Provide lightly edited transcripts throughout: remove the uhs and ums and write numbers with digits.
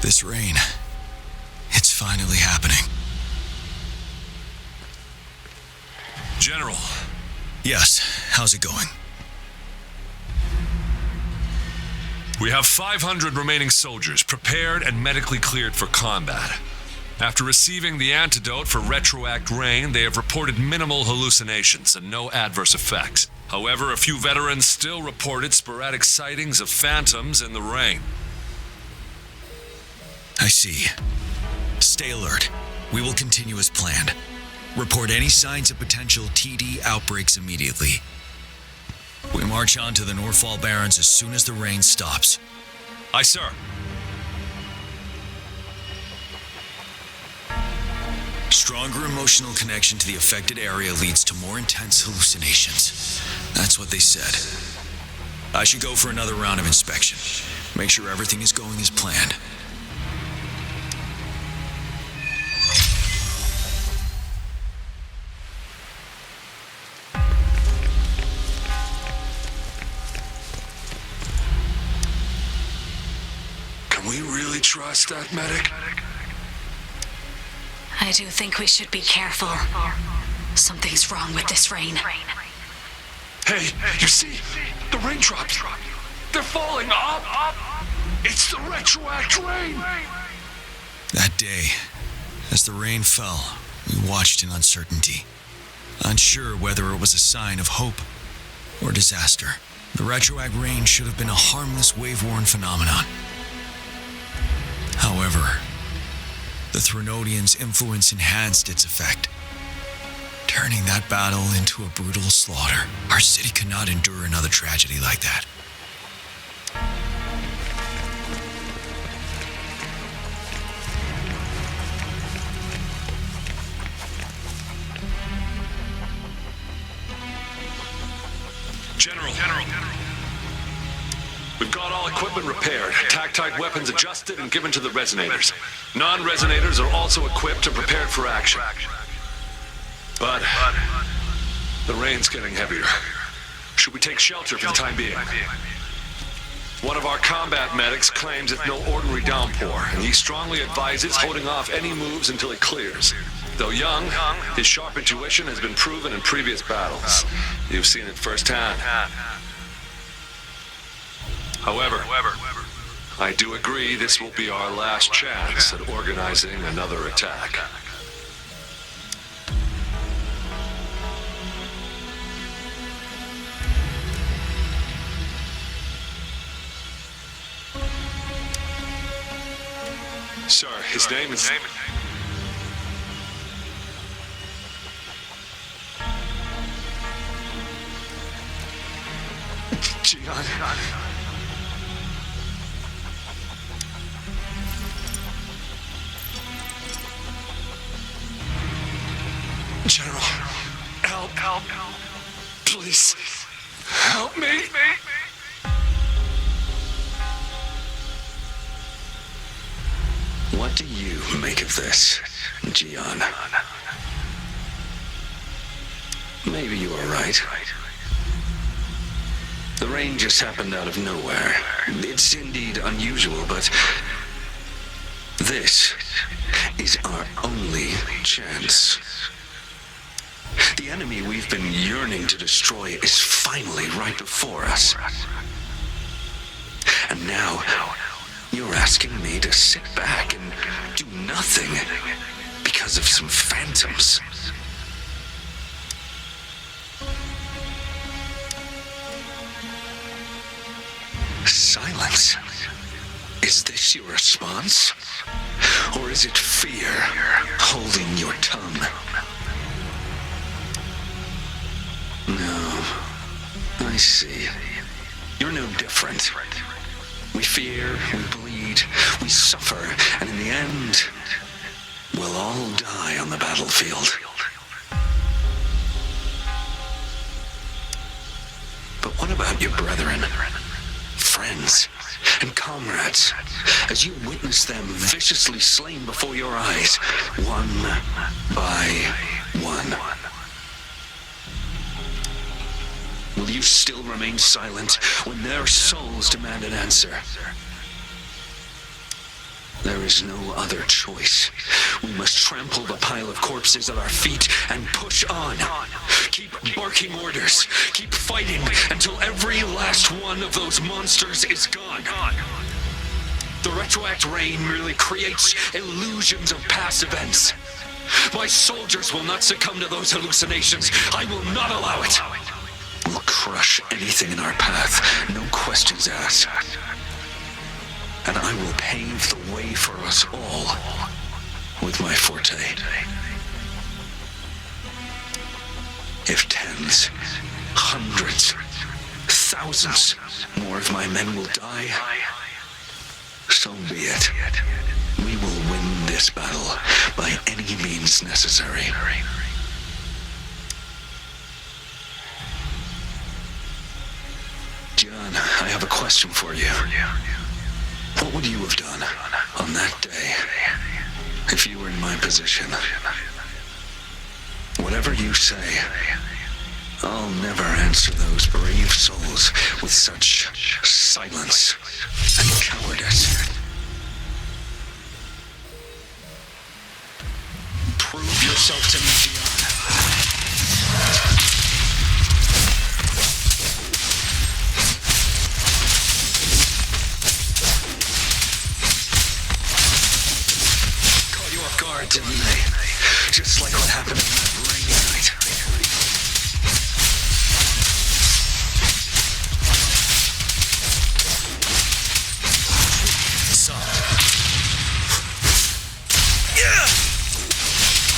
This rain, it's finally happening. General. Yes, how's it going? We have 500 remaining soldiers prepared and medically cleared for combat. After receiving the antidote for retroact rain, they have reported minimal hallucinations and no adverse effects. However, a few veterans still reported sporadic sightings of phantoms in the rain. I see. Stay alert. We will continue as planned. Report any signs of potential TD outbreaks immediately. We march on to the Northfall Barrens as soon as the rain stops. Aye, sir. Stronger emotional connection to the affected area leads to more intense hallucinations. That's what they said. I should go for another round of inspection. Make sure everything is going as planned. Can we really trust that medic? I do think we should be careful. Something's wrong with this rain. Hey, you see? The raindrops. They're falling up. It's the retroact rain. That day, as the rain fell, we watched in uncertainty, unsure whether it was a sign of hope or disaster. The retroact rain should have been a harmless wave-worn phenomenon. However, the Threnodians' influence enhanced its effect, turning that battle into a brutal slaughter. Our city cannot endure another tragedy like that. General. We've got all equipment repaired, tactite weapons adjusted and given to the resonators. Non-resonators are also equipped and prepared for action. But the rain's getting heavier. Should we take shelter for the time being? One of our combat medics claims it's no ordinary downpour, and he strongly advises holding off any moves until it clears. Though young, his sharp intuition has been proven in previous battles. You've seen it firsthand. However, I do agree this will be our last chance at organizing another attack. Sir, his name is... Gian. General, help. Please, help me. What do you make of this, Gian? Maybe you are right. The rain just happened out of nowhere. It's indeed unusual, but this is our only chance. The enemy we've been yearning to destroy is finally right before us. And now, you're asking me to sit back and do nothing because of some phantoms. Silence. Is this your response? Or is it fear holding your tongue? No, I see. You're no different. We fear, we bleed, we suffer, and in the end, we'll all die on the battlefield. But what about your brethren, friends, and comrades, as you witness them viciously slain before your eyes, one by one? Will you still remain silent when their souls demand an answer? There is no other choice. We must trample the pile of corpses at our feet and push on. Keep barking orders. Keep fighting until every last one of those monsters is gone. The retroact rain merely creates illusions of past events. My soldiers will not succumb to those hallucinations. I will not allow it. We'll crush anything in our path, no questions asked. And I will pave the way for us all with my forte. If tens, hundreds, thousands more of my men will die, so be it. We will win this battle by any means necessary. John, I have a question for you. What would you have done on that day if you were in my position? Whatever you say, I'll never answer those brave souls with such silence and cowardice. Prove yourself to me, Gian. Caught you off guard, didn't they? Just like what happened on that rainy night.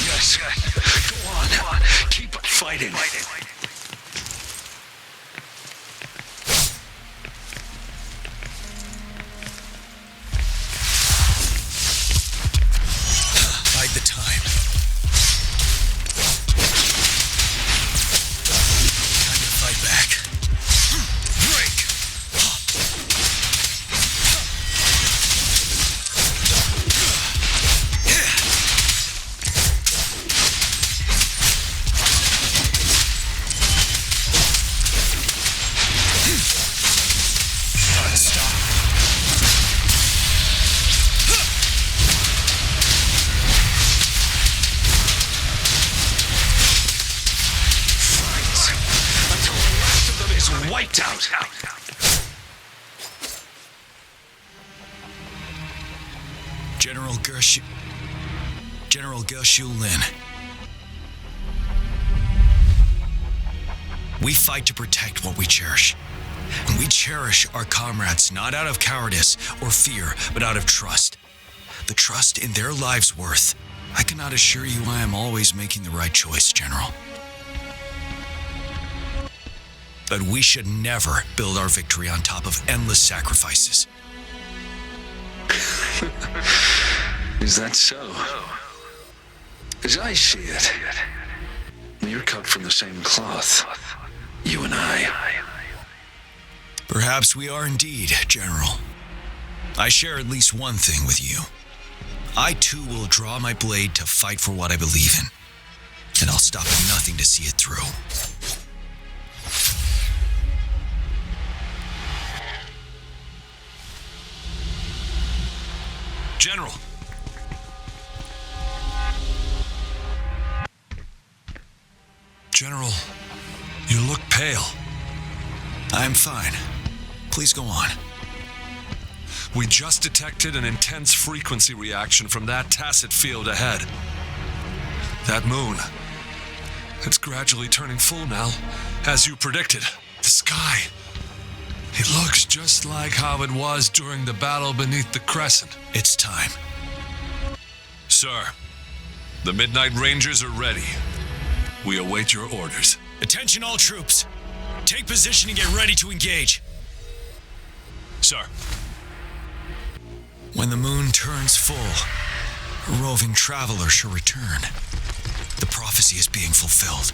Yes, go on. Keep fighting. Bide the time. Time to fight back. Break! Wiped out. General Gershu Lin. We fight to protect what we cherish. And we cherish our comrades not out of cowardice or fear, but out of trust. The trust in their lives' worth. I cannot assure you I am always making the right choice, General. But we should never build our victory on top of endless sacrifices. Is that so? As I see it, we're cut from the same cloth, you and I. Perhaps we are indeed, General. I share at least one thing with you. I too will draw my blade to fight for what I believe in. And I'll stop at nothing to see it through. General. General, you look pale. I'm fine. Please go on. We just detected an intense frequency reaction from that tacit field ahead. That moon. It's gradually turning full now, as you predicted. The sky. It looks just like how it was during the battle beneath the crescent. It's time. Sir, the Midnight Rangers are ready. We await your orders. Attention all troops. Take position and get ready to engage. Sir. When the moon turns full, a roving traveler shall return. The prophecy is being fulfilled.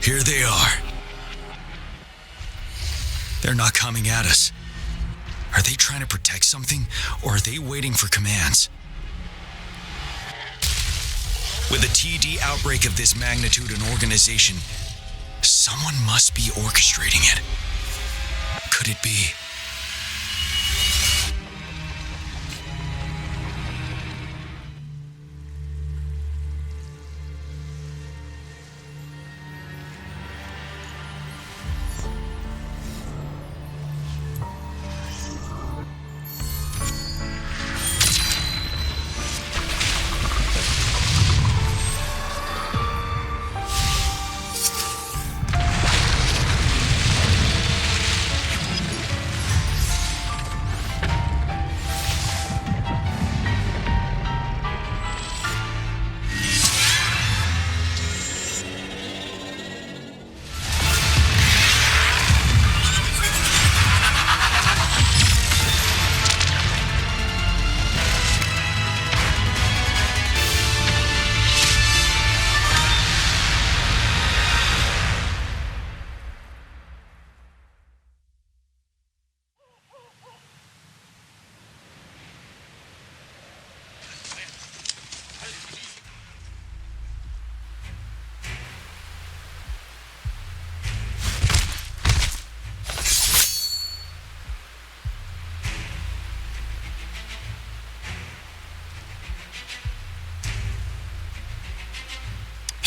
Here they are. They're not coming at us. Are they trying to protect something, or are they waiting for commands? With a TD outbreak of this magnitude and organization, someone must be orchestrating it. Could it be?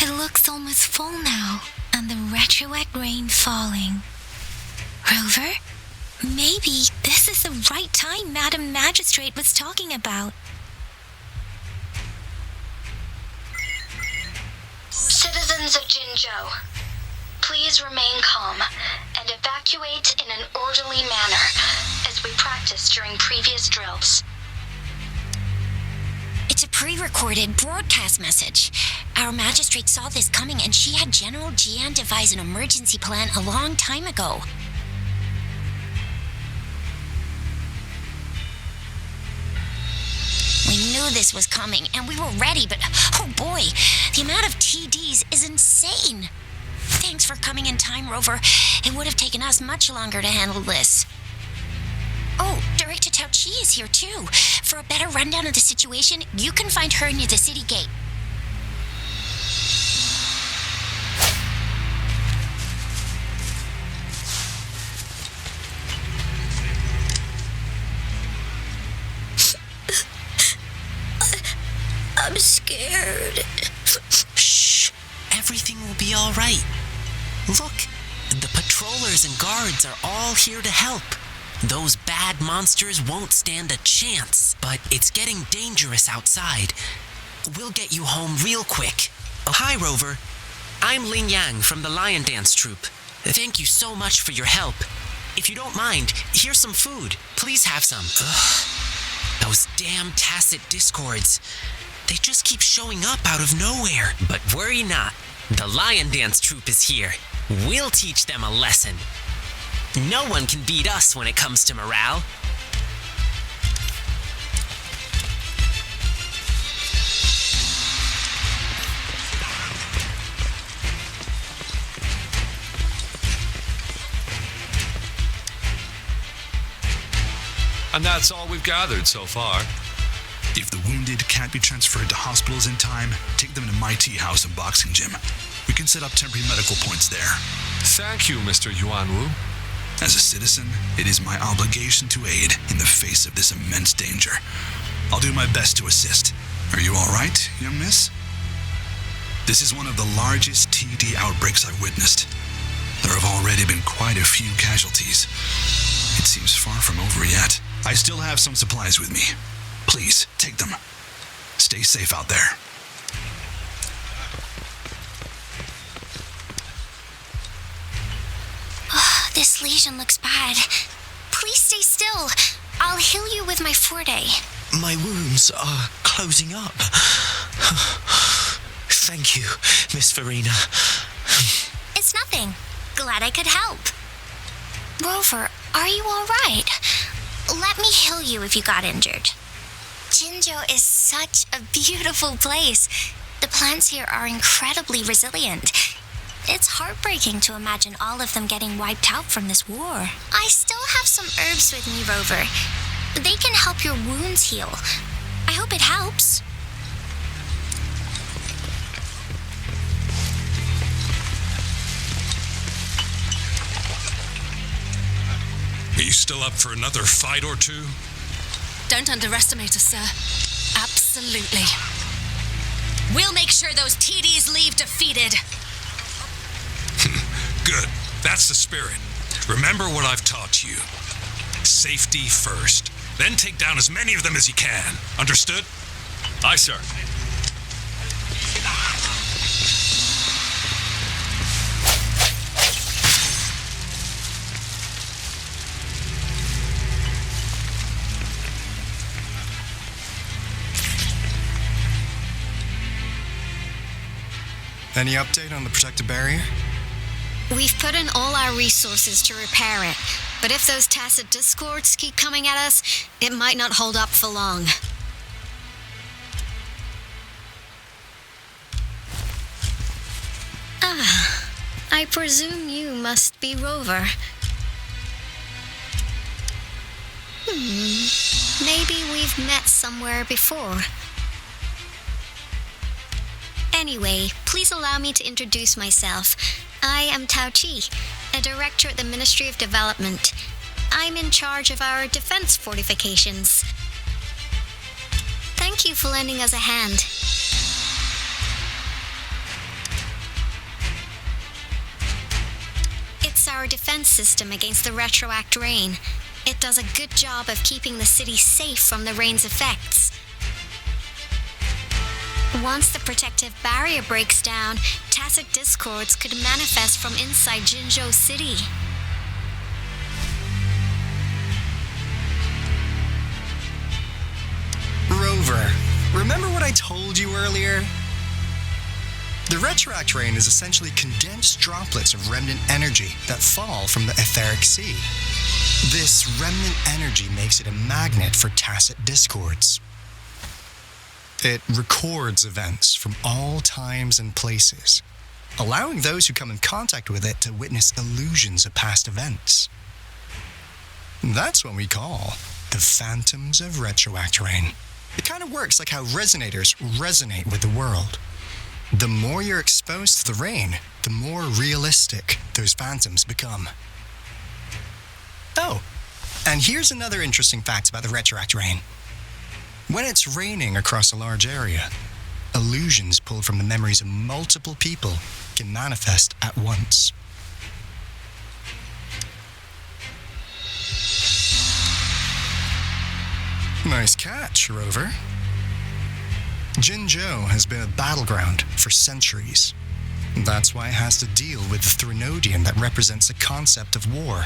It looks almost full now, and the retroact rain falling. Rover, maybe this is the right time Madam Magistrate was talking about. Citizens of Jinzhou, please remain calm and evacuate in an orderly manner as we practiced during previous drills. It's a pre-recorded broadcast message. Our magistrate saw this coming and she had General Jian devise an emergency plan a long time ago. We knew this was coming and we were ready, but oh boy, the amount of TDs is insane. Thanks for coming in time, Rover. It would have taken us much longer to handle this. Oh, Director Tao Chi is here too. For a better rundown of the situation, you can find her near the city gate. I'm scared. Shh. Everything will be all right. Look, the patrollers and guards are all here to help. Those bad monsters won't stand a chance, but it's getting dangerous outside. We'll get you home real quick. Oh, hi, Rover. I'm Yang from the Lion Dance Troupe. Thank you so much for your help. If you don't mind, here's some food. Please have some. Ugh. Those damn tacit discords. They just keep showing up out of nowhere. But worry not. The Lion Dance Troupe is here. We'll teach them a lesson. No one can beat us when it comes to morale. And that's all we've gathered so far. If the wounded can't be transferred to hospitals in time, take them to my tea house and boxing gym. We can set up temporary medical points there. Thank you, Mr. Yuanwu. As a citizen, it is my obligation to aid in the face of this immense danger. I'll do my best to assist. Are you all right, young miss? This is one of the largest TD outbreaks I've witnessed. There have already been quite a few casualties. It seems far from over yet. I still have some supplies with me. Please, take them. Stay safe out there. This lesion looks bad. Please stay still. I'll heal you with my forte. My wounds are closing up. Thank you, Miss Farina. It's nothing. Glad I could help. Rover, are you all right? Let me heal you if you got injured. Jinzhou is such a beautiful place. The plants here are incredibly resilient. It's heartbreaking to imagine all of them getting wiped out from this war. I still have some herbs with me, Rover. They can help your wounds heal. I hope it helps. Are you still up for another fight or two? Don't underestimate us, sir. Absolutely. We'll make sure those TDs leave defeated. Good. That's the spirit. Remember what I've taught you. Safety first. Then take down as many of them as you can. Understood? Aye, sir. Any update on the protective barrier? We've put in all our resources to repair it, but if those tacit discords keep coming at us, it might not hold up for long. Ah, I presume you must be Rover. Maybe we've met somewhere before. Anyway, please allow me to introduce myself. I am Tao Chi, a director at the Ministry of Development. I'm in charge of our defense fortifications. Thank you for lending us a hand. our defense system against the retroact rain. It does a good job of keeping the city safe from the rain's effects. Once the protective barrier breaks down, tacit discords could manifest from inside Jinzhou City. Rover, remember what I told you earlier? The retroact rain is essentially condensed droplets of remnant energy that fall from the etheric sea. This remnant energy makes it a magnet for tacit discords. It records events from all times and places, allowing those who come in contact with it to witness illusions of past events. That's what we call the phantoms of retroact rain. It kind of works like how resonators resonate with the world. The more you're exposed to the rain, the more realistic those phantoms become. Oh, and here's another interesting fact about the retroact rain. When it's raining across a large area, illusions pulled from the memories of multiple people can manifest at once. Nice catch, Rover. Jinzhou has been a battleground for centuries. That's why it has to deal with the Threnodian that represents the concept of war.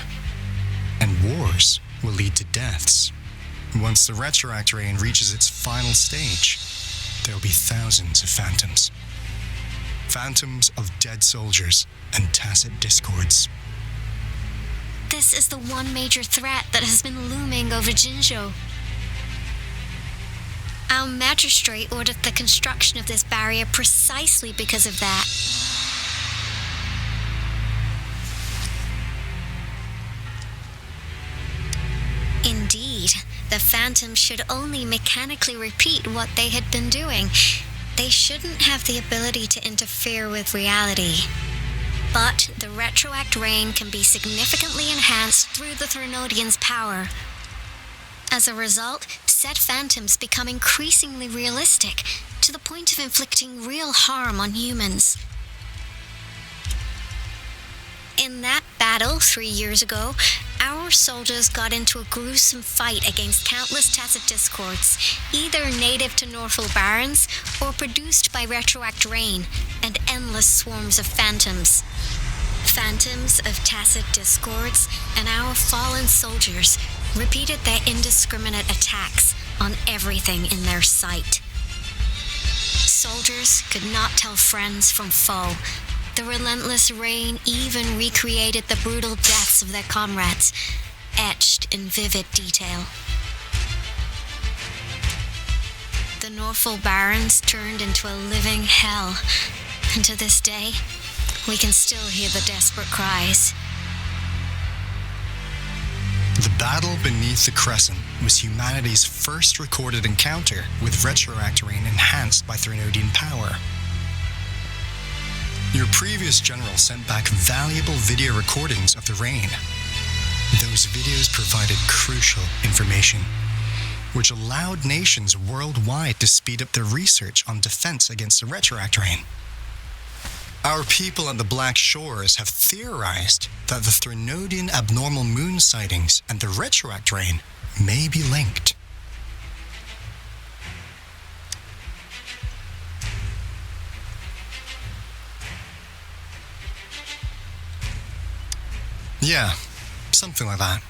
And wars will lead to deaths. Once the retroact rain reaches its final stage, there will be thousands of phantoms. Phantoms of dead soldiers and tacit discords. This is the one major threat that has been looming over Jinzhou. Our magistrate ordered the construction of this barrier precisely because of that. Indeed, the phantoms should only mechanically repeat what they had been doing. They shouldn't have the ability to interfere with reality. But the retroact rain can be significantly enhanced through the Threnodian's power. As a result, said phantoms become increasingly realistic, to the point of inflicting real harm on humans. In that battle 3 years ago, our soldiers got into a gruesome fight against countless tacit discords, either native to Northal Barrens or produced by retroact rain and endless swarms of phantoms. Phantoms of tacit discords and our fallen soldiers repeated their indiscriminate attacks on everything in their sight. Soldiers could not tell friends from foe. The relentless rain even recreated the brutal deaths of their comrades, etched in vivid detail. The Northal Barrens turned into a living hell, and to this day, we can still hear the desperate cries. The battle beneath the Crescent was humanity's first recorded encounter with retroact rain enhanced by Threnodian power. Your previous general sent back valuable video recordings of the rain. Those videos provided crucial information, which allowed nations worldwide to speed up their research on defense against the retroact rain. Our people at the Black Shores have theorized that the Threnodian abnormal moon sightings and the retroact rain may be linked. Yeah, something like that.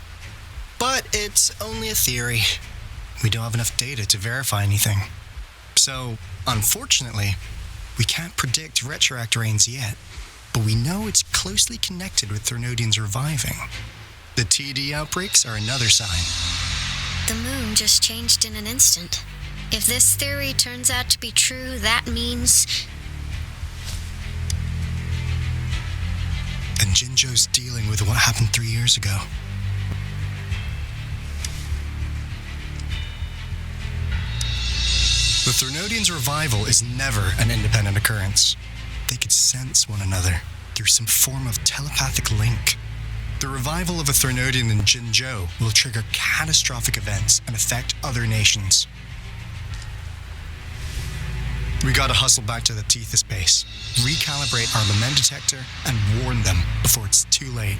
But it's only a theory. We don't have enough data to verify anything. So, unfortunately, we can't predict retroact rains yet, but we know it's closely connected with Threnodians reviving. The TD outbreaks are another sign. The moon just changed in an instant. If this theory turns out to be true, that means... And Jinzhou's dealing with what happened 3 years ago. The Threnodians' revival is never an independent occurrence. They could sense one another through some form of telepathic link. The revival of a Threnodian in Jinzhou will trigger catastrophic events and affect other nations. We gotta hustle back to the Tethys base, recalibrate our lament detector, and warn them before it's too late.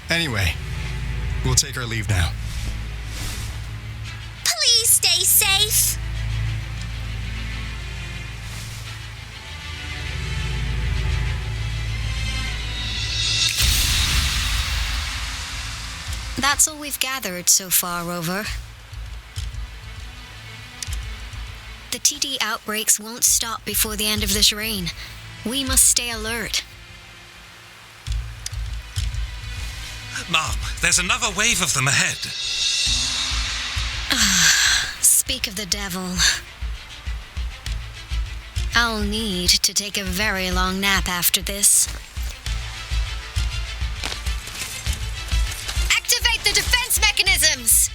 Anyway, we'll take our leave now. Please stay safe. That's all we've gathered so far, Rover. The TD outbreaks won't stop before the end of this reign. We must stay alert. Mom, there's another wave of them ahead. Speak of the devil. I'll need to take a very long nap after this. Activate the defense mechanisms!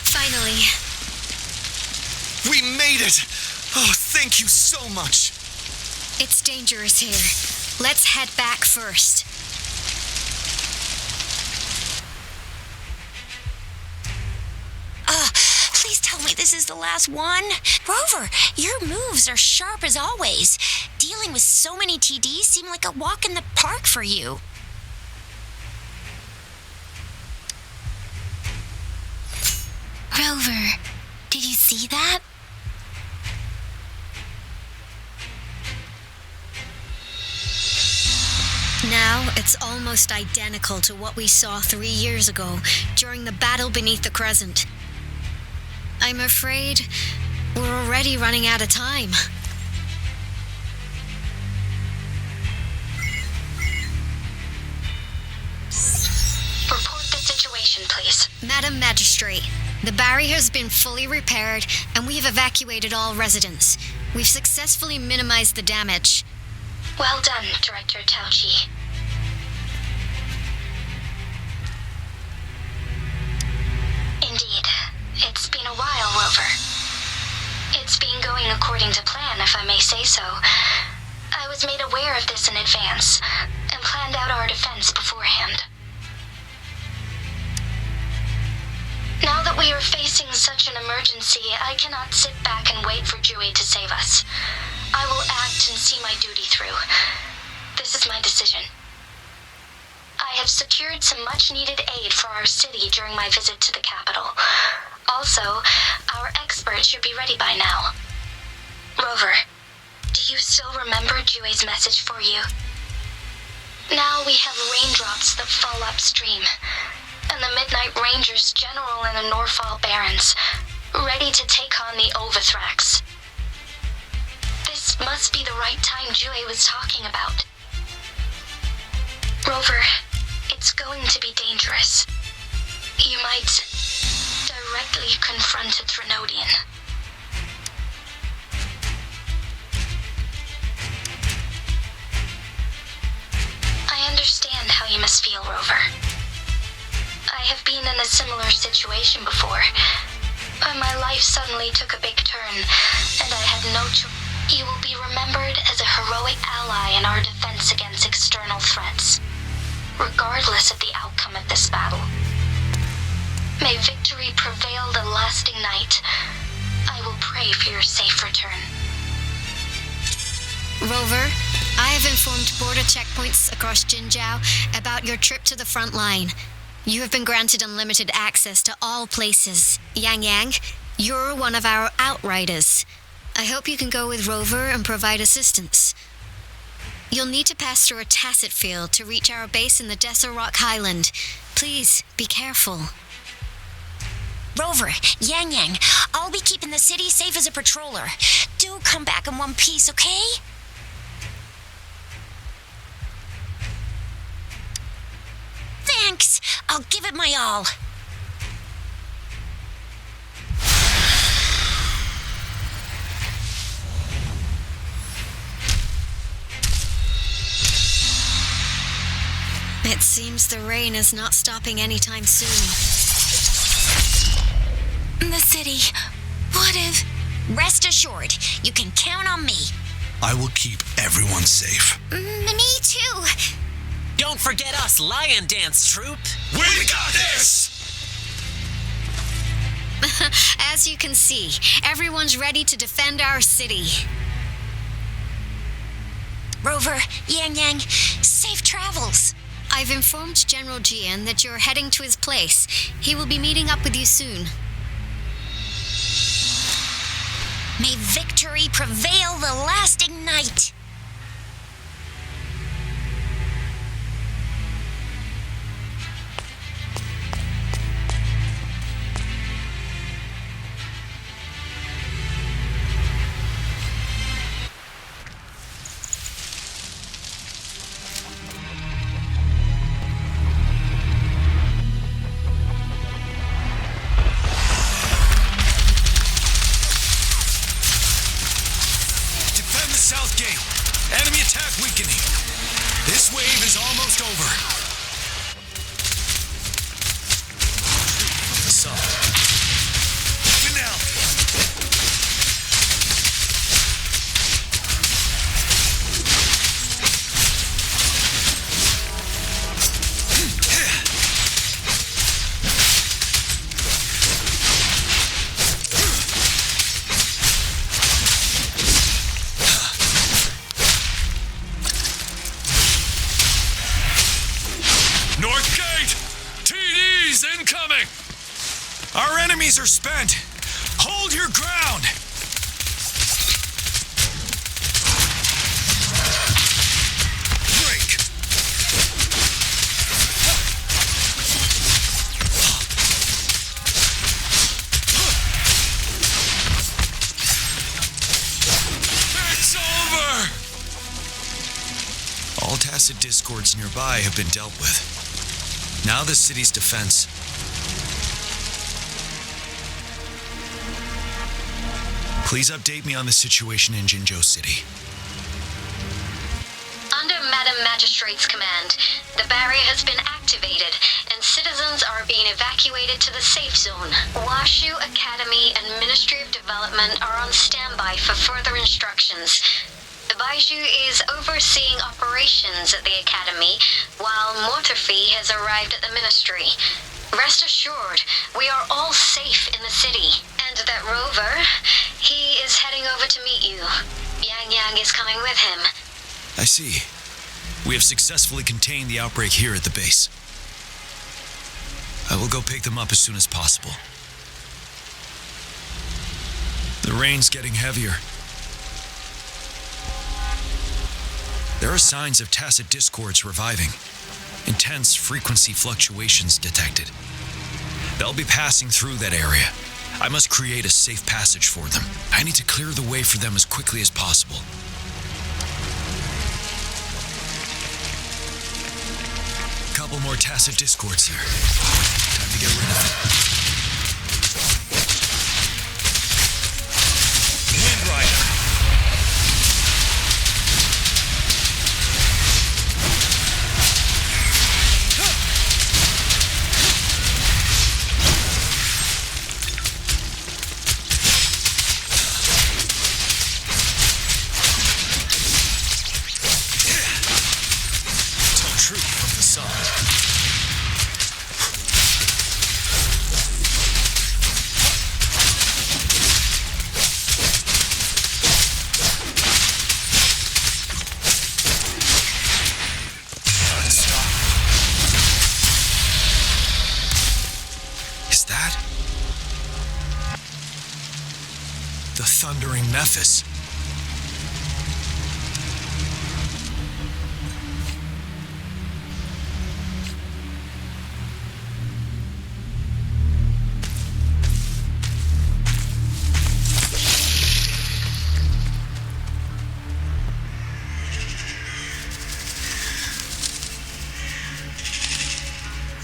Finally. We made it! Oh, thank you so much! It's dangerous here. Let's head back first. Please tell me this is the last one. Rover, your moves are sharp as always. Dealing with so many TDs seemed like a walk in the park for you. Rover, did you see that? Now it's almost identical to what we saw 3 years ago during the battle beneath the Crescent. I'm afraid we're already running out of time. Report the situation, please. Madam Magistrate, the barrier has been fully repaired and we have evacuated all residents. We've successfully minimized the damage. Well done, Director Tauchi. Indeed. It's been a while, Rover. It's been going according to plan, if I may say so. I was made aware of this in advance, and planned out our defense beforehand. Now that we are facing such an emergency, I cannot sit back and wait for Jui to save us. I will act and see my duty through. This is my decision. I have secured some much-needed aid for our city during my visit to the capital. Also, our expert should be ready by now. Rover, do you still remember Jue's message for you? Now we have raindrops that fall upstream, and the Midnight Rangers General in the Norfall Barrens, ready to take on the Overthrax. This must be the right time Jue was talking about. Rover, It's going to be dangerous. You might directly confront a Trinodian. I understand how you must feel, Rover. I have been in a similar situation before. My life suddenly took a big turn, and I had no choice. You will be remembered as a heroic ally in our defense against external threats, regardless of the outcome of this battle. May victory prevail the lasting night. I will pray for your safe return. Rover, I have informed border checkpoints across Jinzhou about your trip to the front line. You have been granted unlimited access to all places. Yangyang, you're one of our outriders. I hope you can go with Rover and provide assistance. You'll need to pass through a tacit field to reach our base in the Desert Rock Highland. Please, be careful. Rover, Yangyang, I'll be keeping the city safe as a patroller. Do come back in one piece, okay? Thanks. I'll give it my all. It seems the rain is not stopping anytime soon. The city. What if... Rest assured, you can count on me. I will keep everyone safe. Me too. Don't forget us, Lion Dance Troop. We got this! As you can see, everyone's ready to defend our city. Rover, Yangyang, safe travels. I've informed General Jian that you're heading to his place. He will be meeting up with you soon. May victory prevail the lasting night. South gate. Enemy attack weakening. This wave is almost over. So. Finale. North gate! TDs incoming! Our enemies are spent. Hold your ground! Break! It's over! All tacit discords nearby have been dealt with. Now the city's defense. Please update me on the situation in Jinzhou City. Under Madam Magistrate's command, the barrier has been activated, and citizens are being evacuated to the safe zone. Washu Academy and Ministry of Development are on standby for further instructions. Baizhi is overseeing operations at the Academy, while Mortarfi has arrived at the Ministry. Rest assured, we are all safe in the city. And that Rover, he is heading over to meet you. Yangyang is coming with him. I see. We have successfully contained the outbreak here at the base. I will go pick them up as soon as possible. The rain's getting heavier. There are signs of tacit discords reviving. Intense frequency fluctuations detected. They'll be passing through that area. I must create a safe passage for them. I need to clear the way for them as quickly as possible. couple more tacit discords there. Time to get rid of it. Wind Rider. The thundering Mephis.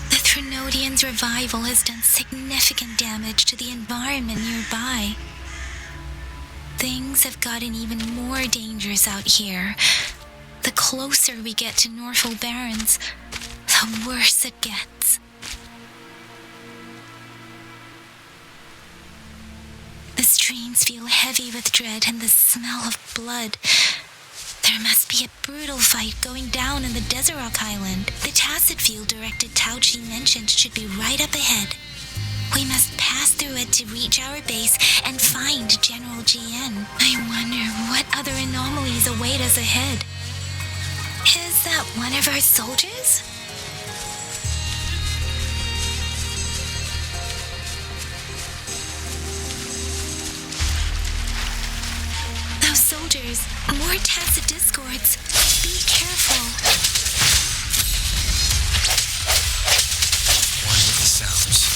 The Trinodian's revival has done significant damage to the environment nearby. Things have gotten even more dangerous out here. The closer we get to Norfolk Barrens, the worse it gets. The streams feel heavy with dread and the smell of blood. There must be a brutal fight going down in the Desert Rock Island. The tacit field directed Tao Chi mentioned should be right up ahead. We must pass through it to reach our base and find General GN. I wonder what other anomalies await us ahead. Is that one of our soldiers? Those soldiers, more tacit discords. Be careful. One with the sounds.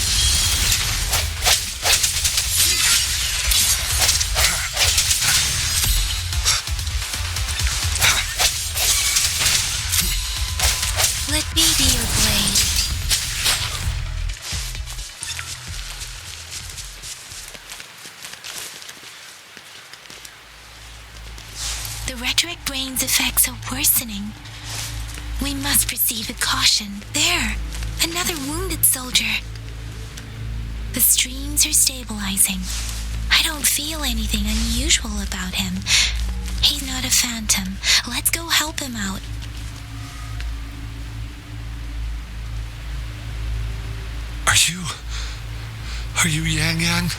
Let me be your blade. The rhetoric brain's effects are worsening. We must proceed with caution. There, another wounded soldier. The streams are stabilizing. I don't feel anything unusual about him. He's not a phantom. Let's go help him out. Are you Yangyang?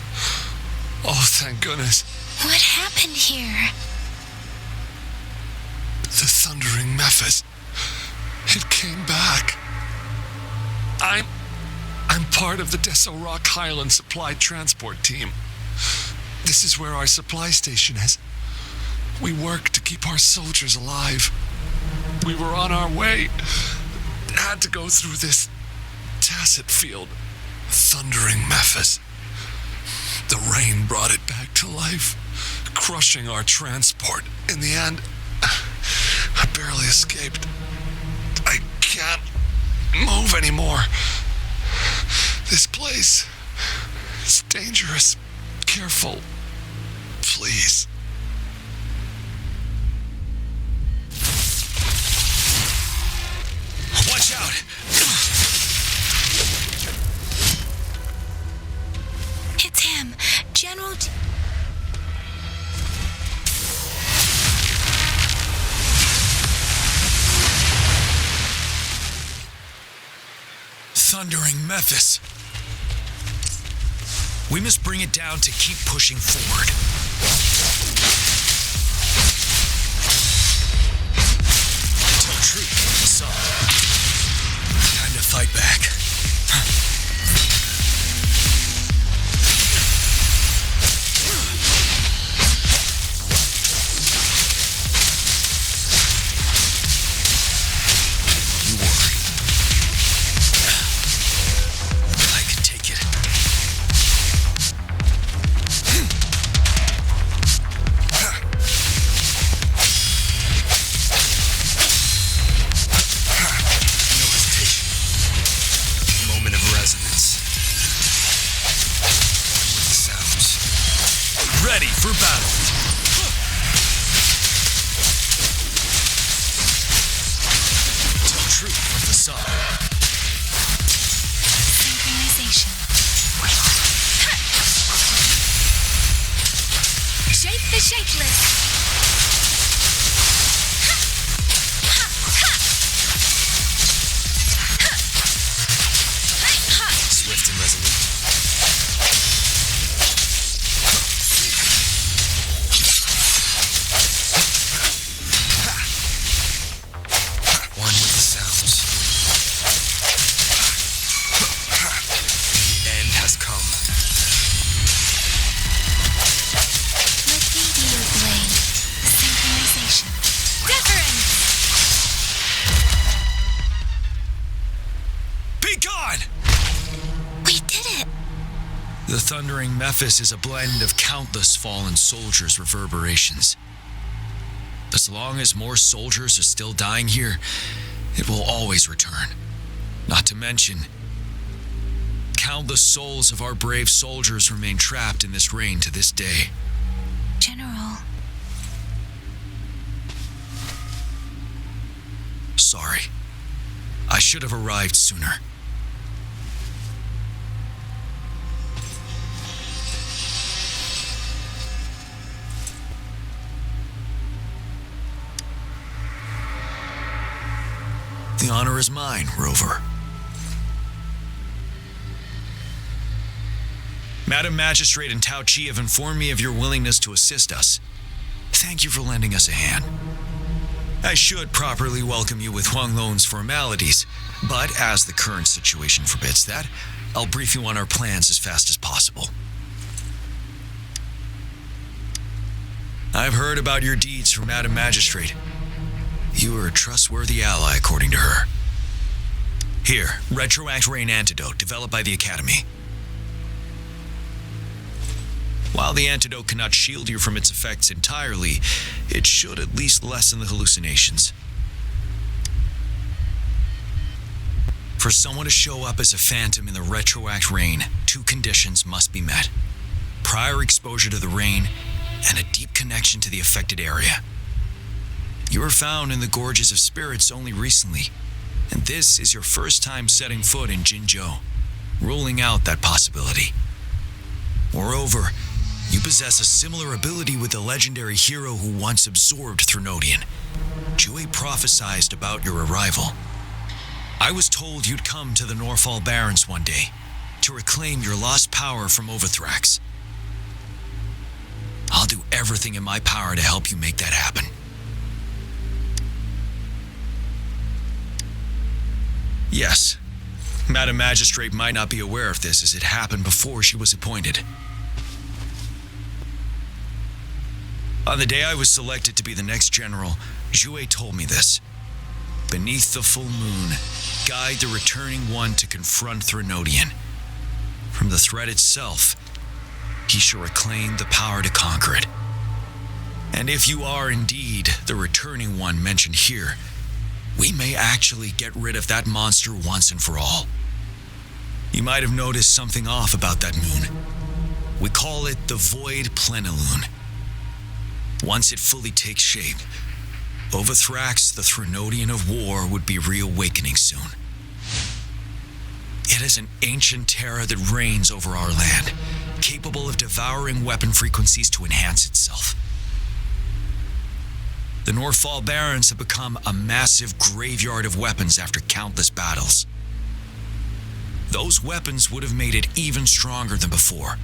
Oh, thank goodness. What happened here? The thundering Mephis. It came back. I'm part of the Deso Rock Highland Supply Transport Team. This is where our supply station is. We work to keep our soldiers alive. We were on our way. Had to go through this tacit field. Thundering Mephis. The rain brought it back to life, crushing our transport. In the end, I barely escaped. I can't move anymore. This place is dangerous. Careful. Please. Watch out! It's him, General... Thundering Mephis. We must bring it down to keep pushing forward. Tell truth from the sun. Time to fight back. thundering Memphis is a blend of countless fallen soldiers' reverberations. As long as more soldiers are still dying here, it will always return. Not to mention, countless souls of our brave soldiers remain trapped in this rain to this day. General. Sorry. I should have arrived sooner. The honor is mine, Rover. Madam Magistrate and Tao Chi have informed me of your willingness to assist us. Thank you for lending us a hand. I should properly welcome you with Huanglong's formalities, but as the current situation forbids that, I'll brief you on our plans as fast as possible. I've heard about your deeds from Madam Magistrate. You are a trustworthy ally, according to her. Here, Retroact Rain Antidote, developed by the Academy. While the antidote cannot shield you from its effects entirely, it should at least lessen the hallucinations. For someone to show up as a phantom in the Retroact Rain, 2 conditions must be met. Prior exposure to the rain, and a deep connection to the affected area. You were found in the Gorges of Spirits only recently, and this is your first time setting foot in Jinzhou, ruling out that possibility. Moreover, you possess a similar ability with the legendary hero who once absorbed Threnodian. Jue prophesied about your arrival. I was told you'd come to the Norfall Barrens one day to reclaim your lost power from Overthrax. I'll do everything in my power to help you make that happen. Yes, Madam Magistrate might not be aware of this as it happened before she was appointed. On the day I was selected to be the next general, Jue told me this. Beneath the full moon, guide the returning one to confront Threnodian. From the threat itself, he shall reclaim the power to conquer it. And if you are indeed the returning one mentioned here, we may actually get rid of that monster once and for all. You might have noticed something off about that moon. We call it the Void Plenilune. Once it fully takes shape, Overthrax, the Threnodian of War, would be reawakening soon. It is an ancient terror that reigns over our land, capable of devouring weapon frequencies to enhance itself. The Norfall Barrens have become a massive graveyard of weapons after countless battles. Those weapons would have made it even stronger than before.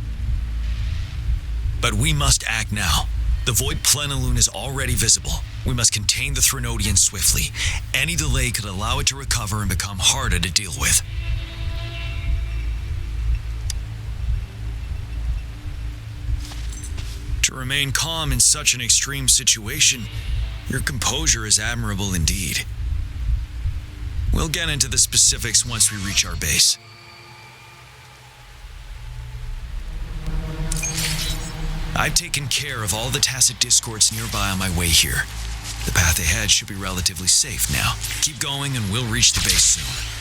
But we must act now. The Void Plenilune is already visible. We must contain the Threnodian swiftly. Any delay could allow it to recover and become harder to deal with. To remain calm in such an extreme situation, your composure is admirable indeed. We'll get into the specifics once we reach our base. I've taken care of all the tacit discords nearby on my way here. The path ahead should be relatively safe now. Keep going and we'll reach the base soon.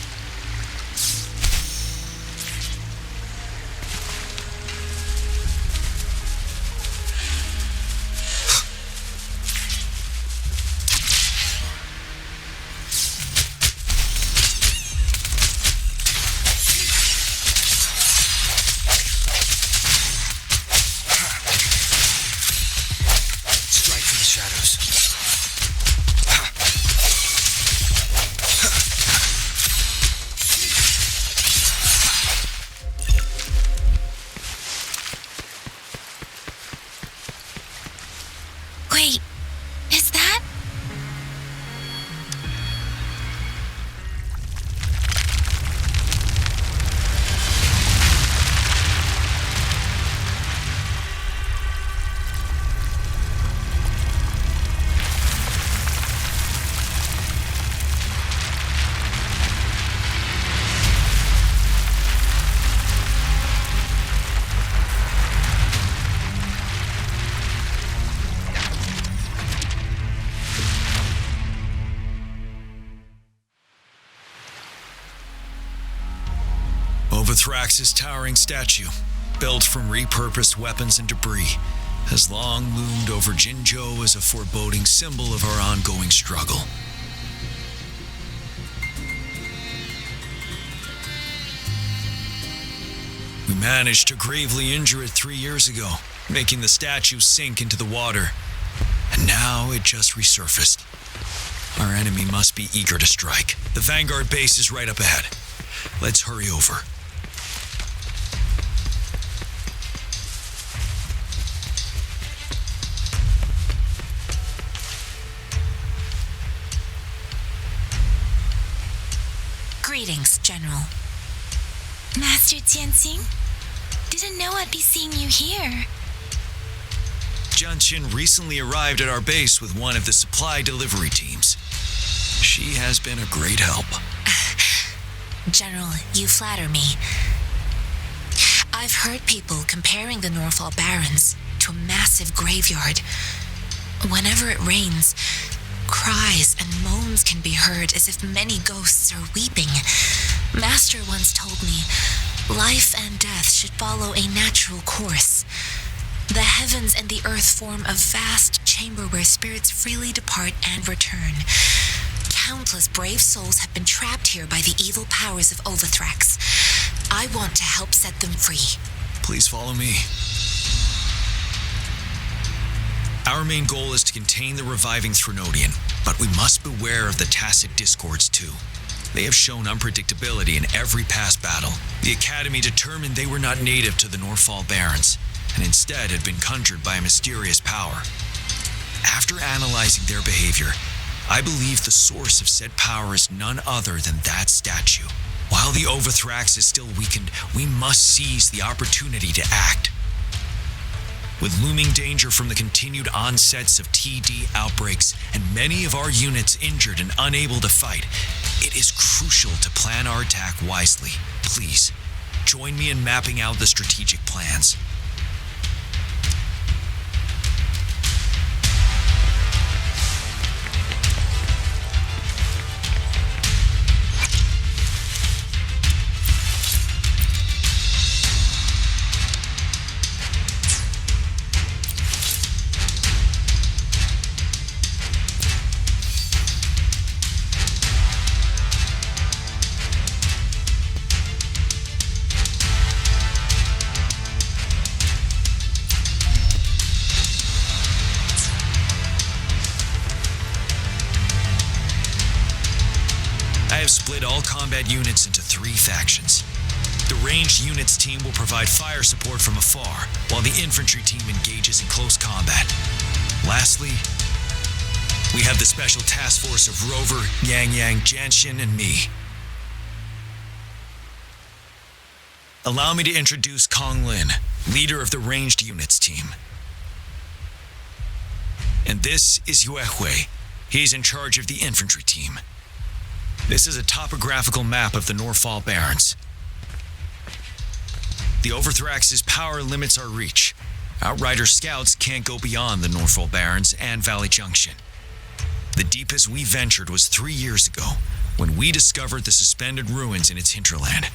Overthrax's towering statue, built from repurposed weapons and debris, has long loomed over Jinzhou as a foreboding symbol of our ongoing struggle. We managed to gravely injure it 3 years ago, making the statue sink into the water. And now it just resurfaced. Our enemy must be eager to strike. The Vanguard base is right up ahead. Let's hurry over. Greetings, General. Master Tianxing? Didn't know I'd be seeing you here. Jianqin recently arrived at our base with one of the supply delivery teams. She has been a great help. General, you flatter me. I've heard people comparing the Norfall Barrens to a massive graveyard. Whenever it rains, cries and moans can be heard as if many ghosts are weeping. Master once told me, life and death should follow a natural course. The heavens and the earth form a vast chamber where spirits freely depart and return. Countless brave souls have been trapped here by the evil powers of Overthrax. I want to help set them free. Please follow me. Our main goal is to contain the reviving Threnodian, but we must beware of the tacit discords too. They have shown unpredictability in every past battle. The Academy determined they were not native to the Norfall Barrens, and instead had been conjured by a mysterious power. After analyzing their behavior, I believe the source of said power is none other than that statue. While the Overthrax is still weakened, we must seize the opportunity to act. With looming danger from the continued onsets of TD outbreaks and many of our units injured and unable to fight, it is crucial to plan our attack wisely. Please, join me in mapping out the strategic plans. Split all combat units into 3 factions. The ranged units team will provide fire support from afar, while the infantry team engages in close combat. Lastly, we have the special task force of Rover, Yangyang, Jianqin, and me. Allow me to introduce Kong Lin, leader of the ranged units team. And this is Yue Hui. He's in charge of the infantry team. This is a topographical map of the Norfall Barrens. The Overthrax's power limits our reach. Outrider scouts can't go beyond the Norfall Barrens and Valley Junction. The deepest we ventured was 3 years ago, when we discovered the suspended ruins in its hinterland.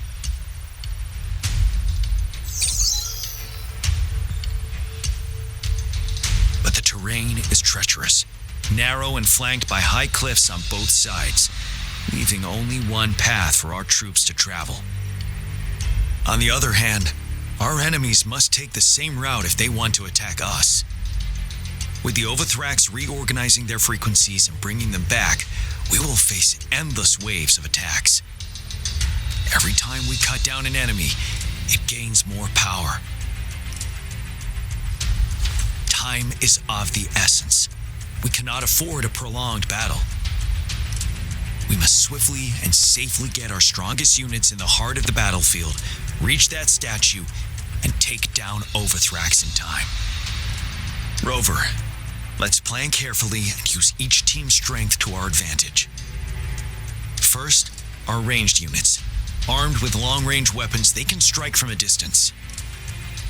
But the terrain is treacherous, narrow and flanked by high cliffs on both sides, leaving only one path for our troops to travel. On the other hand, our enemies must take the same route if they want to attack us. With the Overthrax reorganizing their frequencies and bringing them back, we will face endless waves of attacks. Every time we cut down an enemy, it gains more power. Time is of the essence. We cannot afford a prolonged battle. We must swiftly and safely get our strongest units in the heart of the battlefield, reach that statue, and take down Overthrax in time. Rover, let's plan carefully and use each team's strength to our advantage. First, our ranged units. Armed with long-range weapons, they can strike from a distance.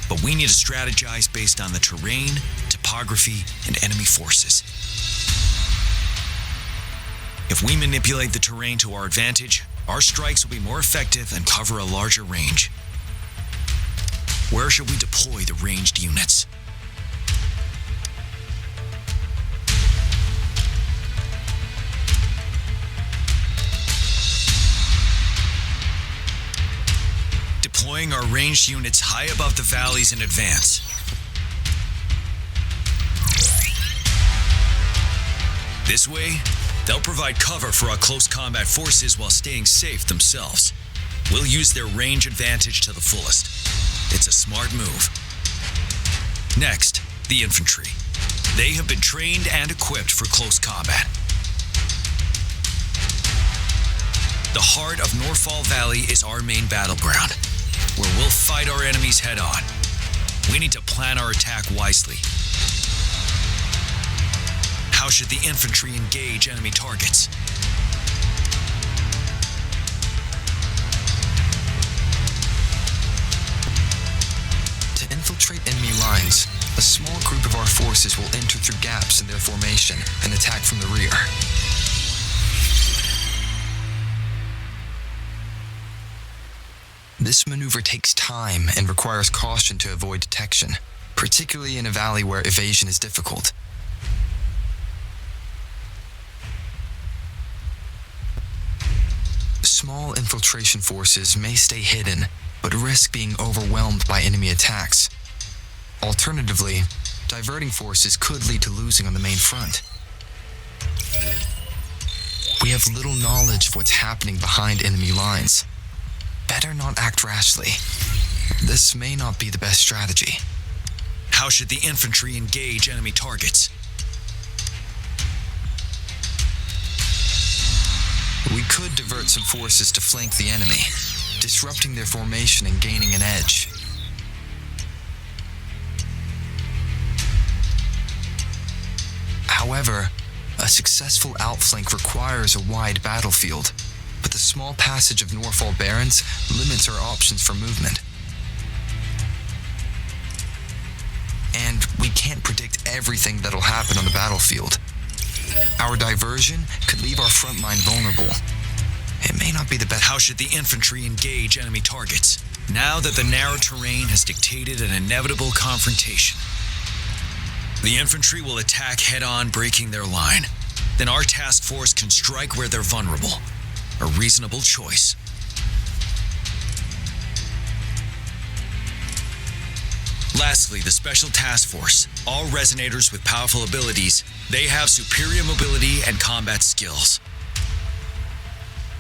But we need to strategize based on the terrain, topography, and enemy forces. If we manipulate the terrain to our advantage, our strikes will be more effective and cover a larger range. Where should we deploy the ranged units? Deploying our ranged units high above the valleys in advance. This way, they'll provide cover for our close combat forces while staying safe themselves. We'll use their range advantage to the fullest. It's a smart move. Next, the infantry. They have been trained and equipped for close combat. The heart of Norfall Valley is our main battleground, where we'll fight our enemies head on. We need to plan our attack wisely. How should the infantry engage enemy targets? To infiltrate enemy lines, a small group of our forces will enter through gaps in their formation and attack from the rear. This maneuver takes time and requires caution to avoid detection, particularly in a valley where evasion is difficult. Small infiltration forces may stay hidden, but risk being overwhelmed by enemy attacks. Alternatively, diverting forces could lead to losing on the main front. We have little knowledge of what's happening behind enemy lines. Better not act rashly. This may not be the best strategy. How should the infantry engage enemy targets? We could divert some forces to flank the enemy, disrupting their formation and gaining an edge. However, a successful outflank requires a wide battlefield, but the small passage of Norfall Barrens limits our options for movement. And we can't predict everything that'll happen on the battlefield. Our diversion could leave our front line vulnerable. It may not be the best. How should the infantry engage enemy targets? Now that the narrow terrain has dictated an inevitable confrontation. The infantry will attack head-on, breaking their line. Then our task force can strike where they're vulnerable. A reasonable choice. Lastly, the Special Task Force. All resonators with powerful abilities, they have superior mobility and combat skills.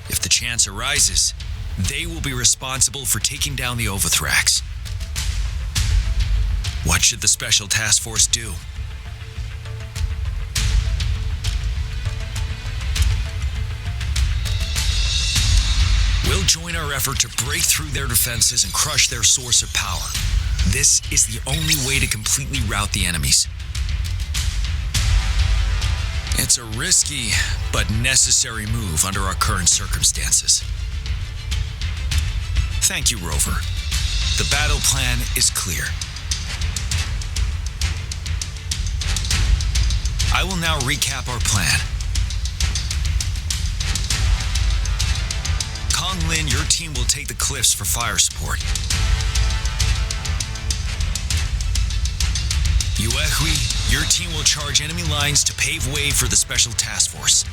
If the chance arises, they will be responsible for taking down the Overthrax. What should the Special Task Force do? We'll join our effort to break through their defenses and crush their source of power. This is the only way to completely rout the enemies. It's a risky but necessary move under our current circumstances. Thank you, Rover. The battle plan is clear. I will now recap our plan. Lin, your team will take the cliffs for fire support. Yuehui, your team will charge enemy lines to pave way for the Special Task Force.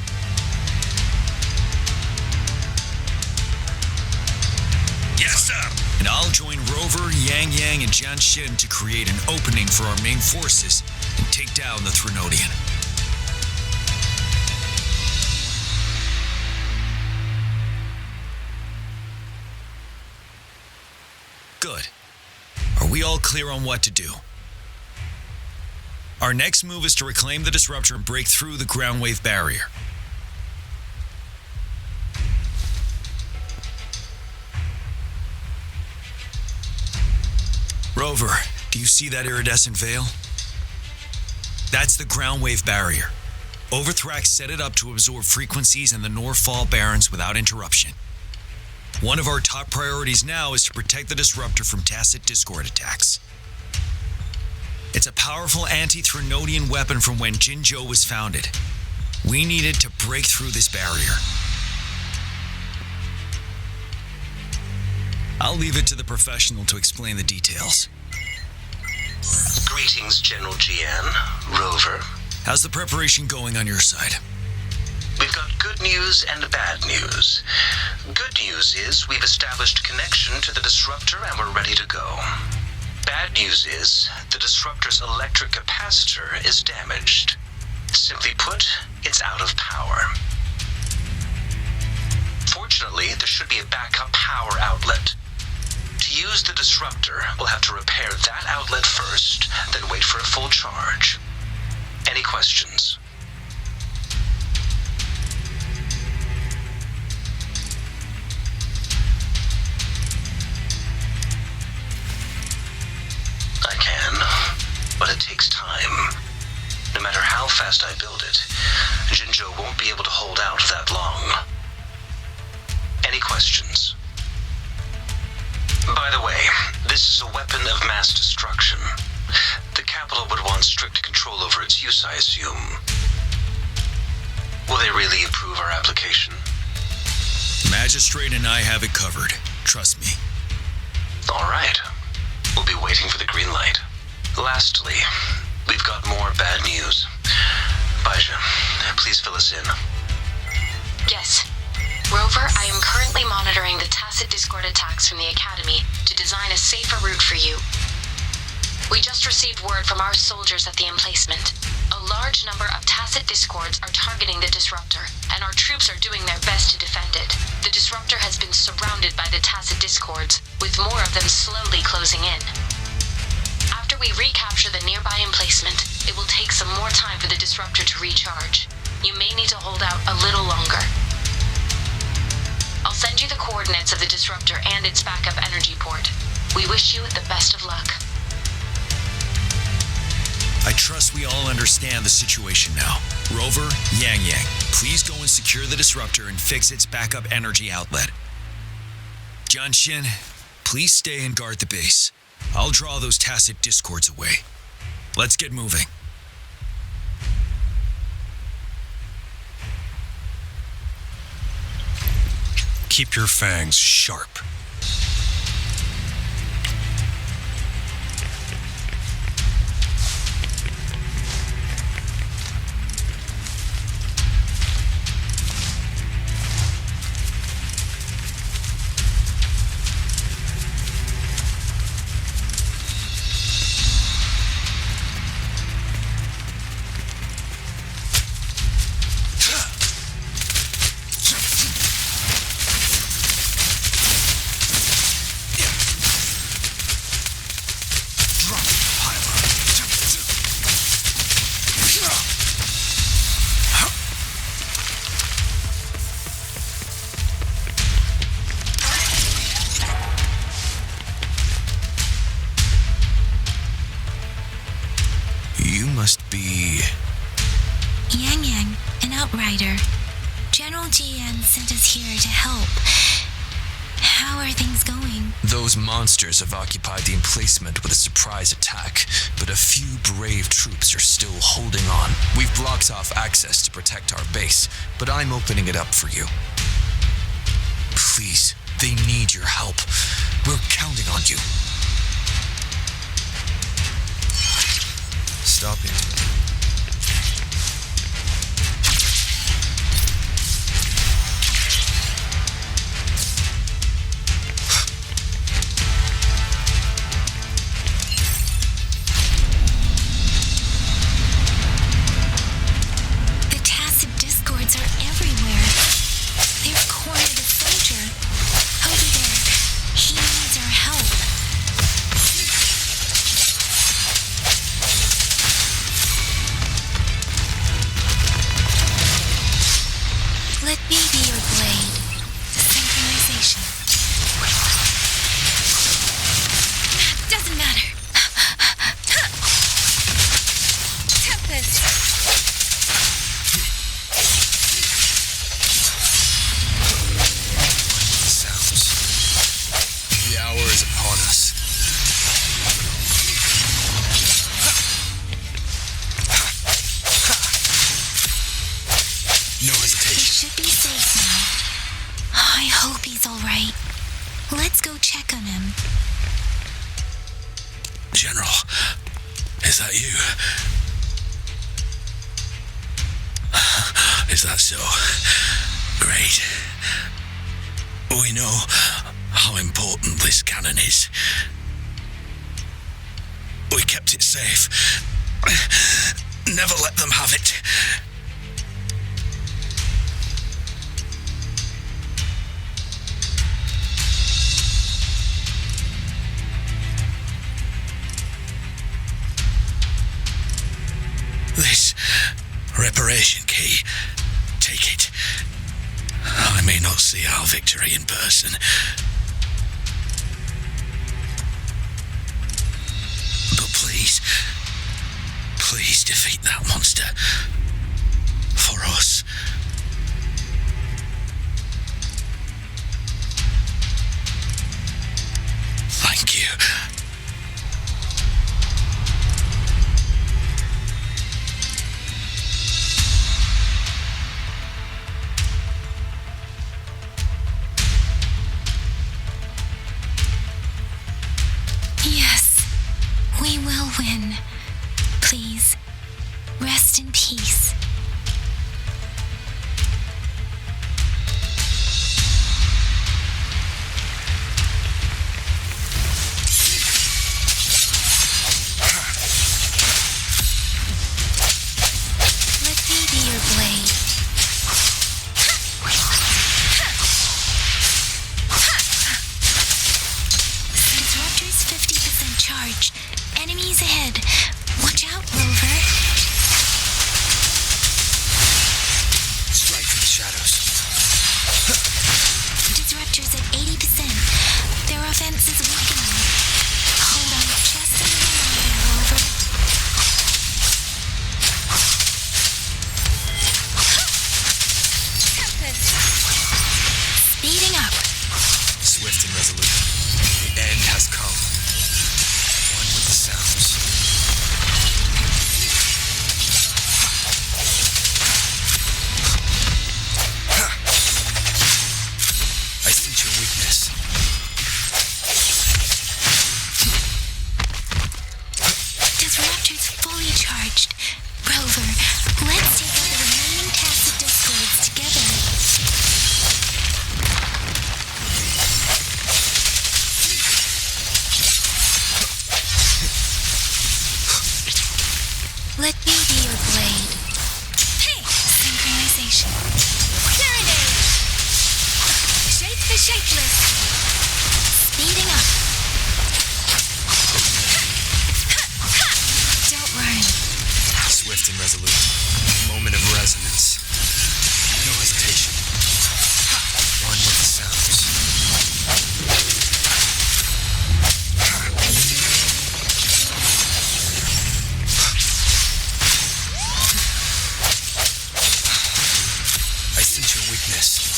Yes, sir! And I'll join Rover, Yangyang, and Jianxin to create an opening for our main forces and take down the Threnodian. Good. Are we all clear on what to do? Our next move is to reclaim the disruptor and break through the ground wave barrier. Rover, do you see that iridescent veil? That's the ground wave barrier. Overthrax set it up to absorb frequencies in the Norfall Barrens without interruption. One of our top priorities now is to protect the disruptor from tacit discord attacks. It's a powerful anti-Threnodian weapon from when Jinzhou was founded. We needed to break through this barrier. I'll leave it to the professional to explain the details. Greetings, General GN. Rover. How's the preparation going on your side? We've got good news and bad news. Good news is we've established a connection to the disruptor and we're ready to go. Bad news is the disruptor's electric capacitor is damaged. Simply put, it's out of power. Fortunately, there should be a backup power outlet. To use the disruptor, we'll have to repair that outlet first, then wait for a full charge. Any questions? I can, but it takes time. No matter how fast I build it, Jinzhou won't be able to hold out that long. Any questions? By the way, this is a weapon of mass destruction. The capital would want strict control over its use, I assume. Will they really approve our application? Magistrate and I have it covered. Trust me. All right. We'll be waiting for the green light. Lastly, we've got more bad news. Baizhi, please fill us in. Yes. Rover, I am currently monitoring the tacit discord attacks from the Academy to design a safer route for you. We just received word from our soldiers at the emplacement. A large number of tacit discords are targeting the disruptor, and our troops are doing their best to defend it. The disruptor has been surrounded by the tacit discords, with more of them slowly closing in. After we recapture the nearby emplacement, it will take some more time for the disruptor to recharge. You may need to hold out a little longer. I'll send you the coordinates of the disruptor and its backup energy port. We wish you the best of luck. I trust we all understand the situation now. Rover, Yangyang, please go and secure the disruptor and fix its backup energy outlet. Jianxin, please stay and guard the base. I'll draw those tacit discords away. Let's get moving. Keep your fangs sharp. Must be... Yangyang, an outrider. General GN sent us here to help. How are things going? Those monsters have occupied the emplacement with a surprise attack, but a few brave troops are still holding on. We've blocked off access to protect our base, but I'm opening it up for you. Please, they need your help. We're counting on you. Stop it. The tacit discords are everywhere. They've cornered a soldier. Over there. He needs our help. Let me be your blade. Synchronization. Doesn't matter. Tempest. Sounds. The hour is upon us. No hesitation. He should be safe now. I hope he's all right. Let's go check on him. General, is that you? Is that so? Great. We know how important this cannon is. We kept it safe. Never let them have it. This reparation key, take it. I may not see our victory in person, but please defeat that monster for us. Thank you. Yes, we will win. Please, rest in peace. Let me be your blade. Disruptor's 50% charge. Enemies ahead. Watch out, Rover. Strike from the shadows. Disruptor's at 80%. Their offense is weakening. Hold on just a little longer, Rover. Speeding up. Swift and resolute. The end has come. One with the sounds. I sense your weakness. Disruptor's fully charged. Rover, let's take out the remaining tacit discords together. Let me be your blade. Hey! Synchronization. Serenade! Shape the shapeless. Speeding up. Don't run. Swift and resolute. Moment of resonance. No hesitation. One with the sounds. I sense your weakness.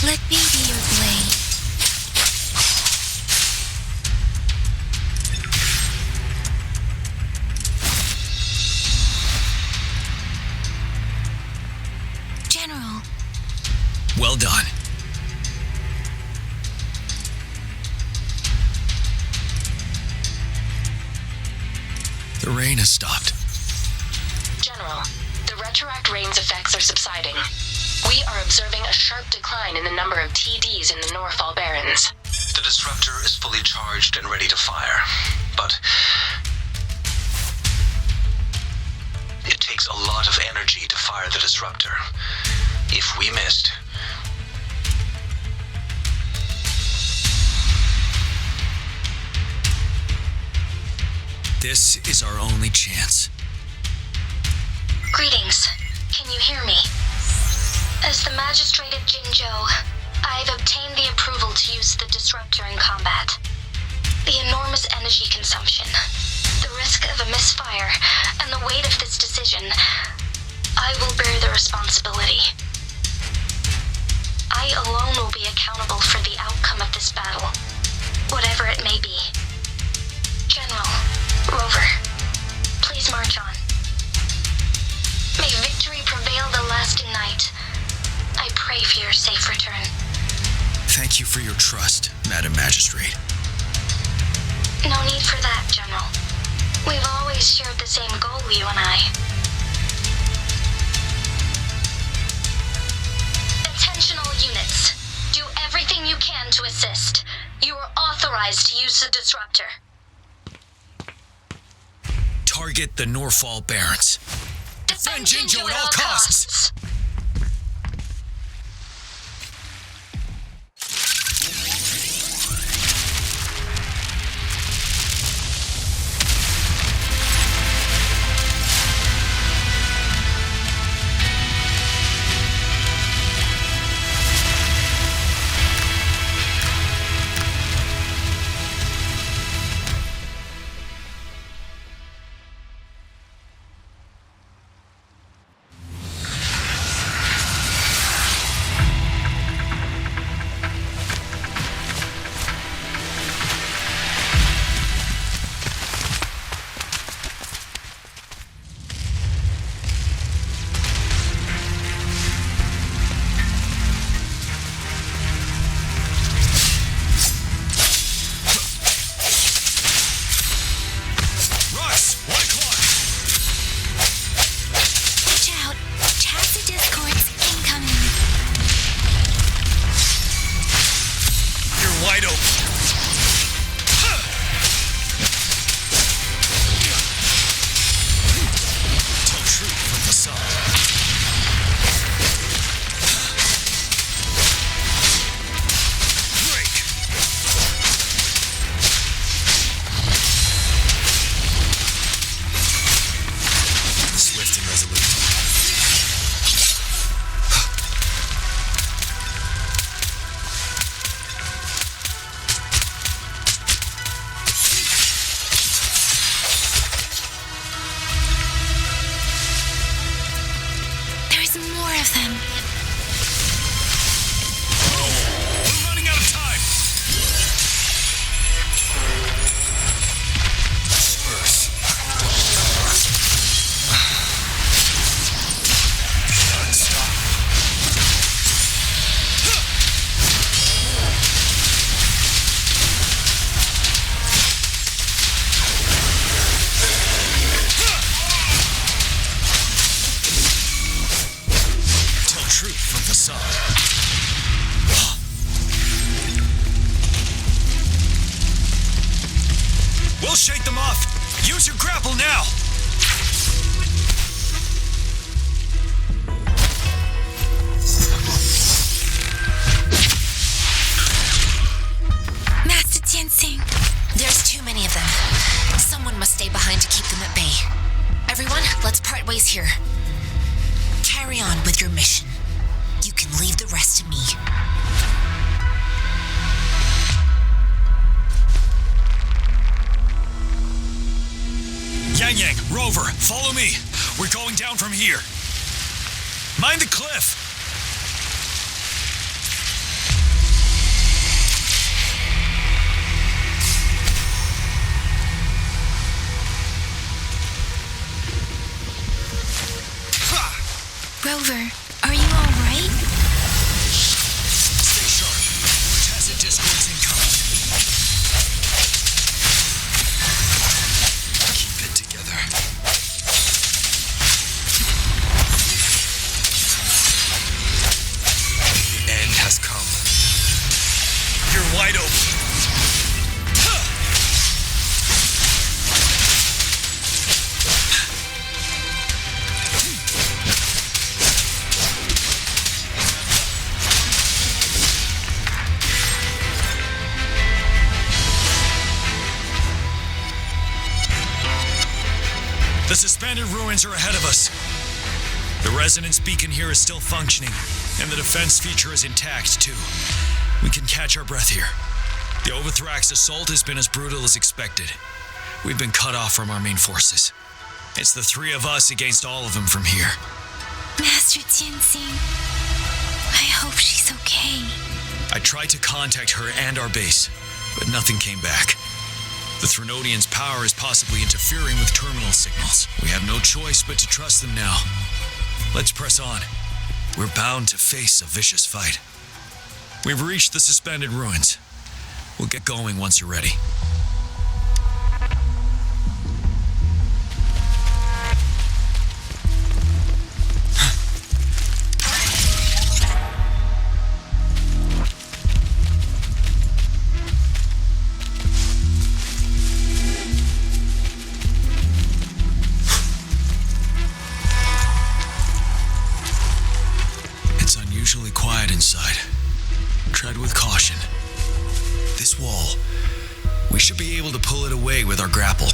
Let me be your blade. General, Well done. The rain has stopped. General, the retroact rain's effects are subsiding. We are observing a sharp decline in the number of TDs in the Norfall Barrens. The disruptor is fully charged and ready to fire, but it takes a lot of energy to fire the disruptor. If we missed, This is our only chance. Greetings. Can you hear me? As the Magistrate of Jinzhou, I've obtained the approval to use the disruptor in combat. The enormous energy consumption, the risk of a misfire, and the weight of this decision, I will bear the responsibility. I alone will be accountable for the outcome of this battle, whatever it may be. General, Rover, please march on. May victory prevail the lasting night. I pray for your safe return. Thank you for your trust, Madam Magistrate. No need for that, General. We've always shared the same goal, you and I. Attention all units. Do everything you can to assist. You are authorized to use the disruptor. Target the Norfall Barrens. Defend Jinjo at all costs. We'll shake them off. Use your grapple now. Master Jinsing. There's too many of them. Someone must stay behind to keep them at bay. Everyone, let's part ways here. Carry on with your mission. You can leave the rest to me. Yangyang, Rover, follow me. We're going down from here. Mind the cliff. Rover, are you all right? Stay sharp. More tacit discords incoming. Keep it together. The end has come. You're wide open. The suspended ruins are ahead of us. The resonance beacon here is still functioning, and the defense feature is intact, too. We can catch our breath here. The Overthrax assault has been as brutal as expected. We've been cut off from our main forces. It's the three of us against all of them from here. Master Jinsing, I hope she's okay. I tried to contact her and our base, but nothing came back. The Threnodians' power is possibly interfering with terminal signals. We have no choice but to trust them now. Let's press on. We're bound to face a vicious fight. We've reached the suspended ruins. We'll get going once you're ready. It's unusually quiet inside. Tread with caution. This wall, we should be able to pull it away with our grapple.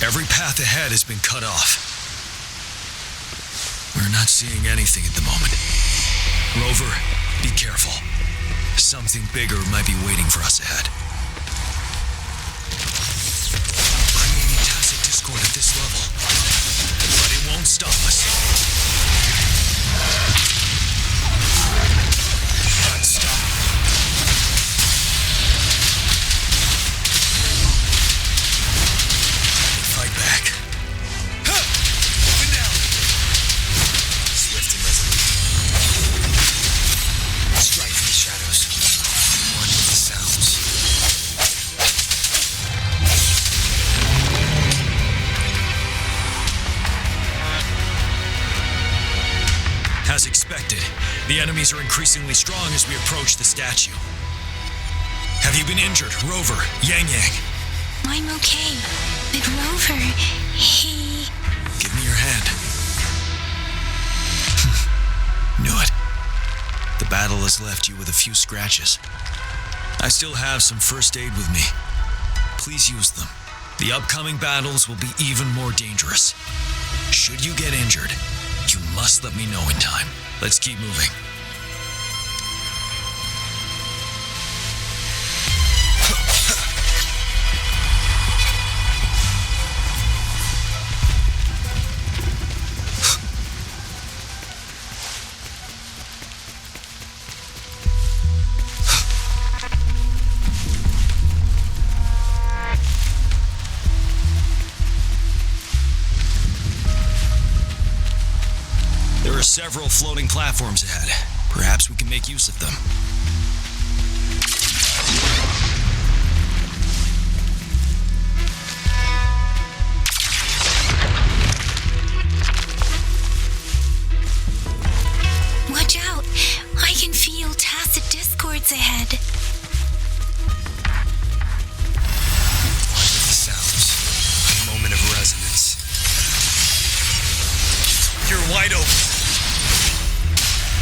Every path ahead has been cut off. We're not seeing anything at the moment. Rover, be careful. Something bigger might be waiting for us ahead. Creating tacit discord at this level. But it won't stop us. Can't stop. Fight back. Moving down. Swift and resolute. Strike from the shadows. One with the sounds. As expected, the enemies are increasingly strong as we approach the statue. Have you been injured, Rover, Yangyang? I'm okay. But Rover, he... Give me your hand. Knew it. The battle has left you with a few scratches. I still have some first aid with me. Please use them. The upcoming battles will be even more dangerous. Should you get injured, you must let me know in time. Let's keep moving. There are several floating platforms ahead. Perhaps we can make use of them. Watch out! I can feel tacit discords ahead. One with the sounds. A moment of resonance. You're wide open.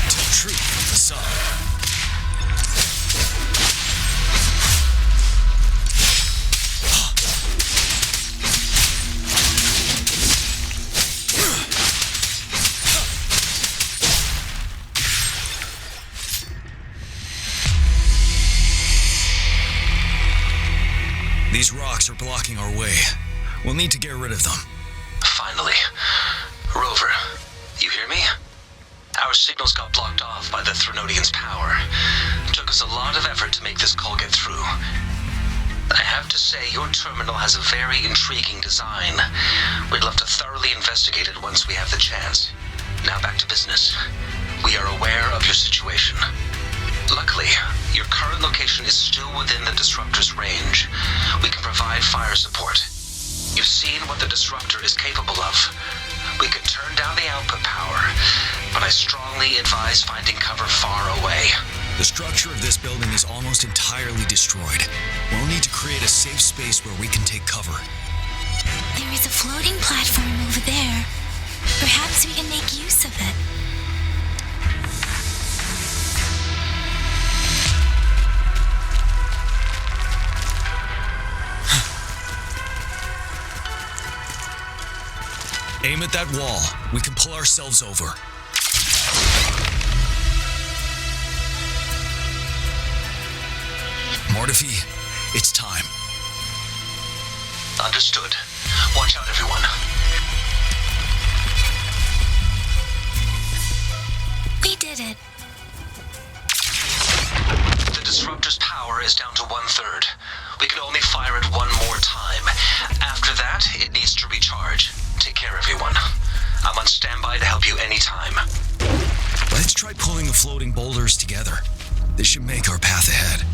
Till truth from the sun. These rocks are blocking our way. We'll need to get rid of them. Finally. Rover, you hear me? Our signals got blocked off by the Threnodians' power. Took us a lot of effort to make this call get through. I have to say, your terminal has a very intriguing design. We'd love to thoroughly investigate it once we have the chance. Now back to business. We are aware of your situation. Luckily, your current location is still within the Disruptor's range. We can provide fire support. You've seen what the Disruptor is capable of. We could turn down the output power, but I strongly advise finding cover far away. The structure of this building is almost entirely destroyed. We'll need to create a safe space where we can take cover. There is a floating platform over there. Perhaps we can make use of it. Aim at that wall. We can pull ourselves over. Mortefi, it's time. Understood. Watch out, everyone. We did it. The disruptor's power is down to 1/3. We can only fire it one more time. After that, it needs to recharge. Take care, everyone. I'm on standby to help you anytime. Let's try pulling the floating boulders together. This should make our path ahead.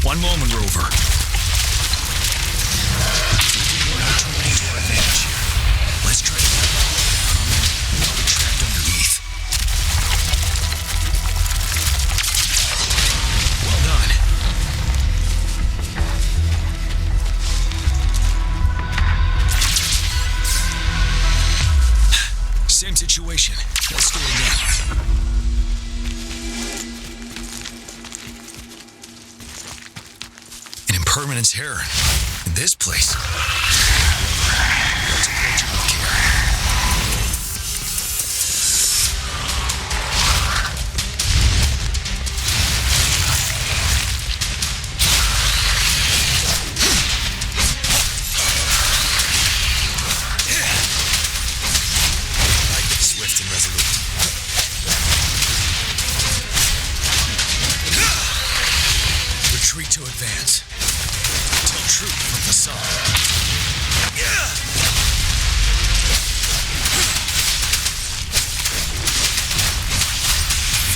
One moment, Rover. Let's try to probably trapped underneath. Well done. Same situation. Let's do it again. An impermanence hair in this place. Let's approach it with care. Like it, swift and resolute. Retreat to advance. Tell truth from facade.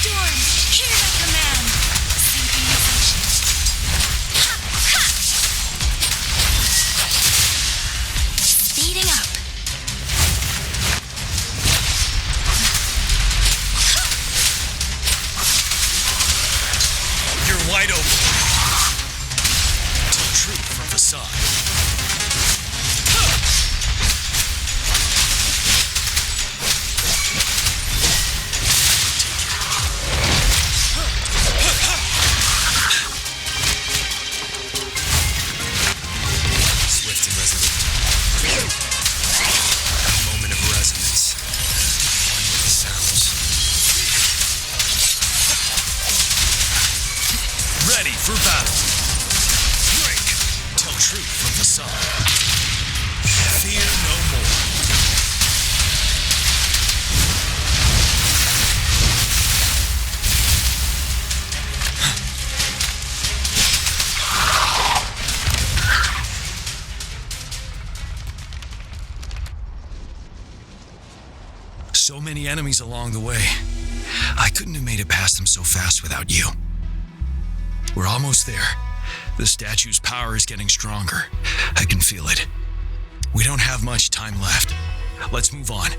Storm, hear the command. Synchronization. Ha, ha. Speeding up. You're wide open. Tell truth from facade. Swift and resolute. A moment of resonance. One with the sounds. Ready for battle. Break. Tell truth from facade. Fear no more. So many enemies along the way. I couldn't have made it past them so fast without you. We're almost there. The statue's power is getting stronger. I can feel it. We don't have much time left. Let's move on.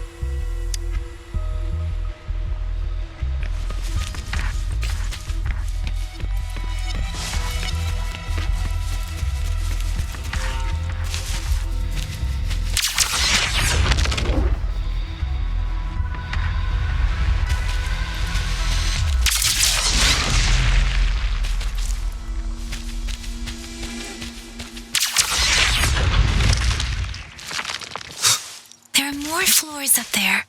There are more floors up there.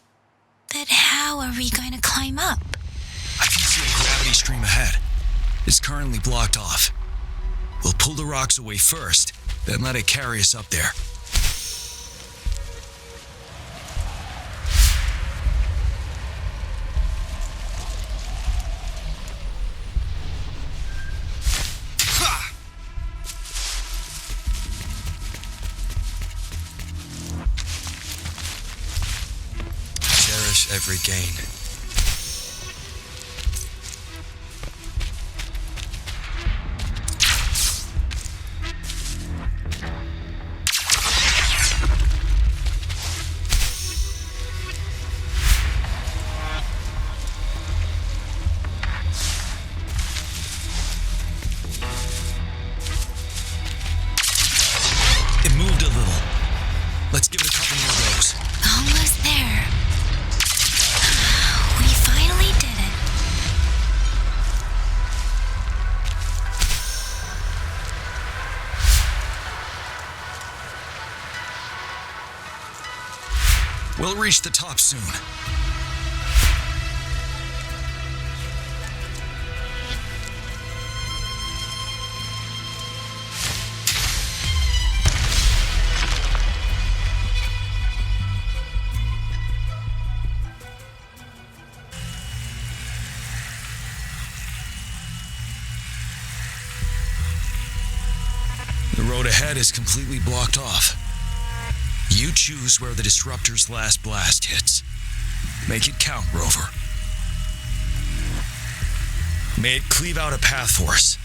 But how are we going to climb up? I can see a gravity stream ahead. It's currently blocked off. We'll pull the rocks away first, then let it carry us up there. Cherish every gain. It moved a little. Let's give it a couple more goes. Almost there. We'll reach the top soon. The road ahead is completely blocked off. You choose where the disruptor's last blast hits. Make it count, Rover. May it cleave out a path for us.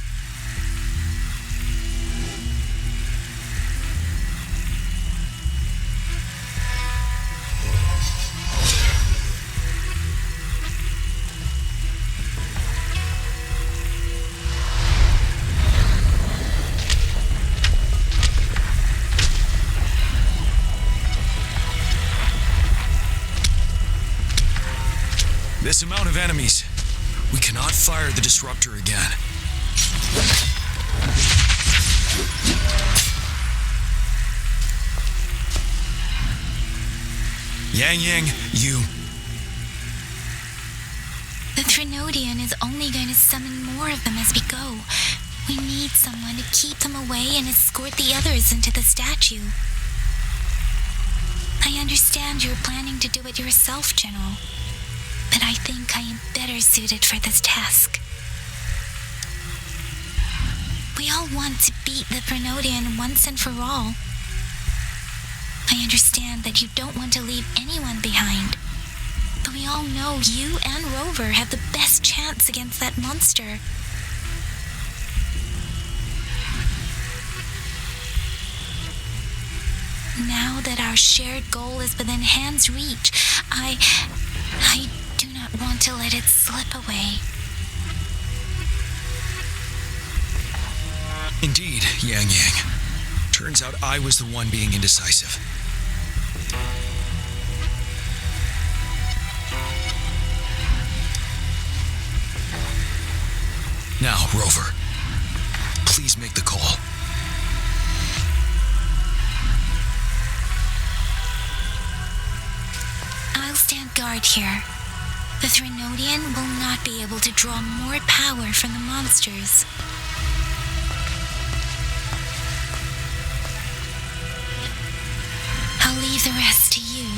This amount of enemies, we cannot fire the disruptor again. Yangyang, you... The Trinodian is only going to summon more of them as we go. We need someone to keep them away and escort the others into the statue. I understand you're planning to do it yourself, General. But I think I am better suited for this task. We all want to beat the Trinodian once and for all. I understand that you don't want to leave anyone behind. But we all know you and Rover have the best chance against that monster. Now that our shared goal is within hand's reach, I do not want to let it slip away. Indeed, Yangyang. Turns out I was the one being indecisive. Now, Rover, please make the call. I'll stand guard here. The Trinodian will not be able to draw more power from the monsters. I'll leave the rest to you.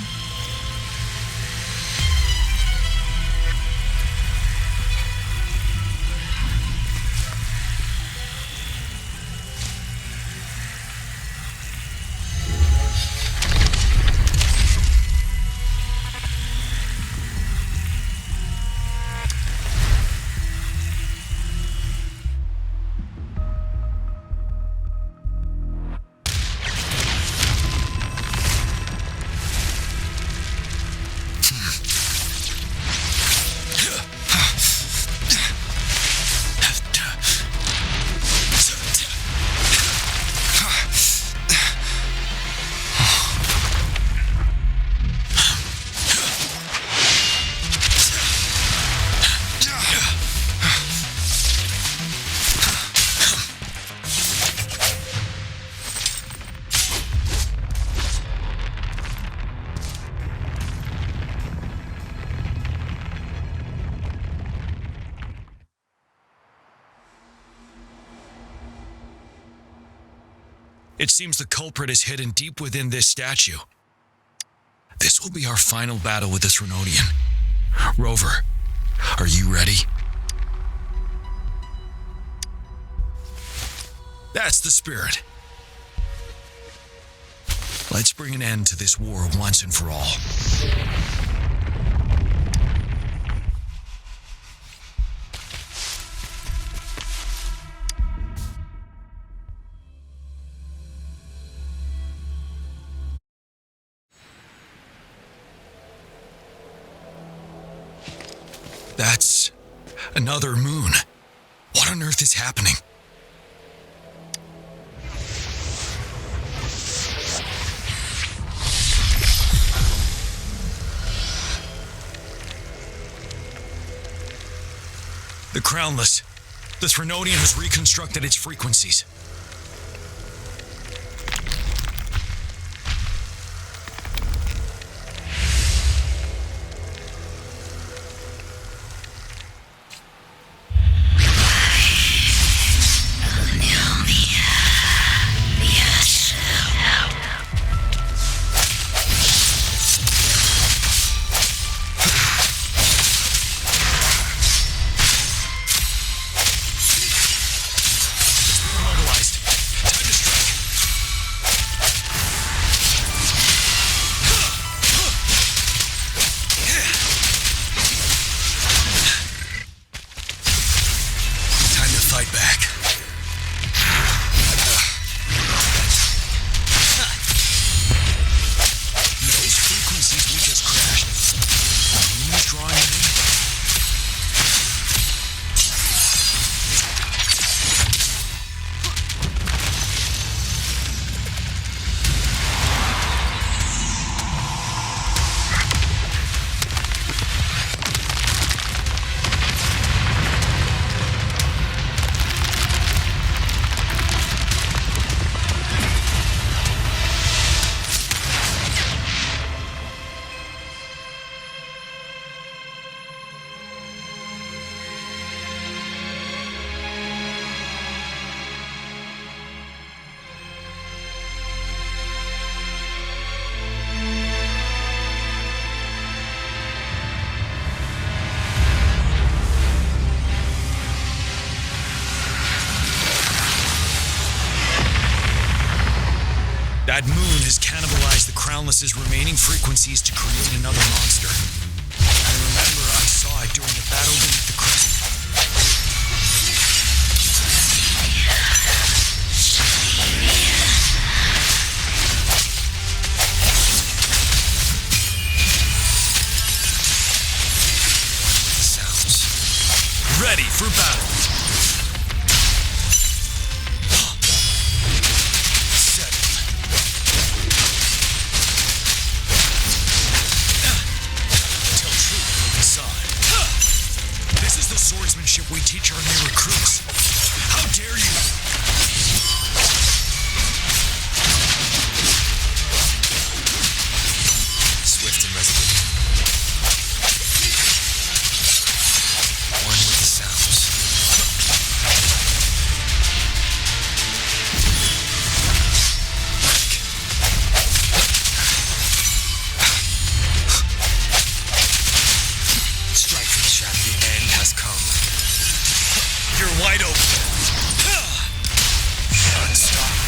It seems the culprit is hidden deep within this statue. This will be our final battle with the Trinodian. Rover, are you ready? That's the spirit. Let's bring an end to this war once and for all. That's another moon. What on earth is happening? The Crownless. The Trinodian has reconstructed its frequencies. Atlas's remaining frequencies to create another monster. I remember I saw it during the battle beneath the crest. Ready for battle. Settled. Tell truth from inside. This is the swordsmanship we teach our new recruits. How dare you! Swift and resolute. One with the sounds. Strike from the shadow. The end has come. You're wide open. Unstoppable.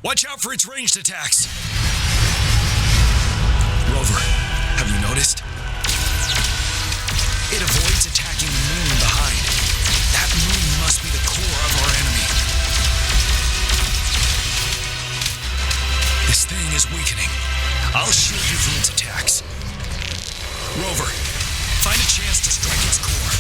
Watch out for its ranged attacks. Rover, have you noticed? It avoids attacking the moon behind. That moon must be the core of our enemy. This thing is weakening. I'll shield you from its attacks. Rover, find a chance to strike its core.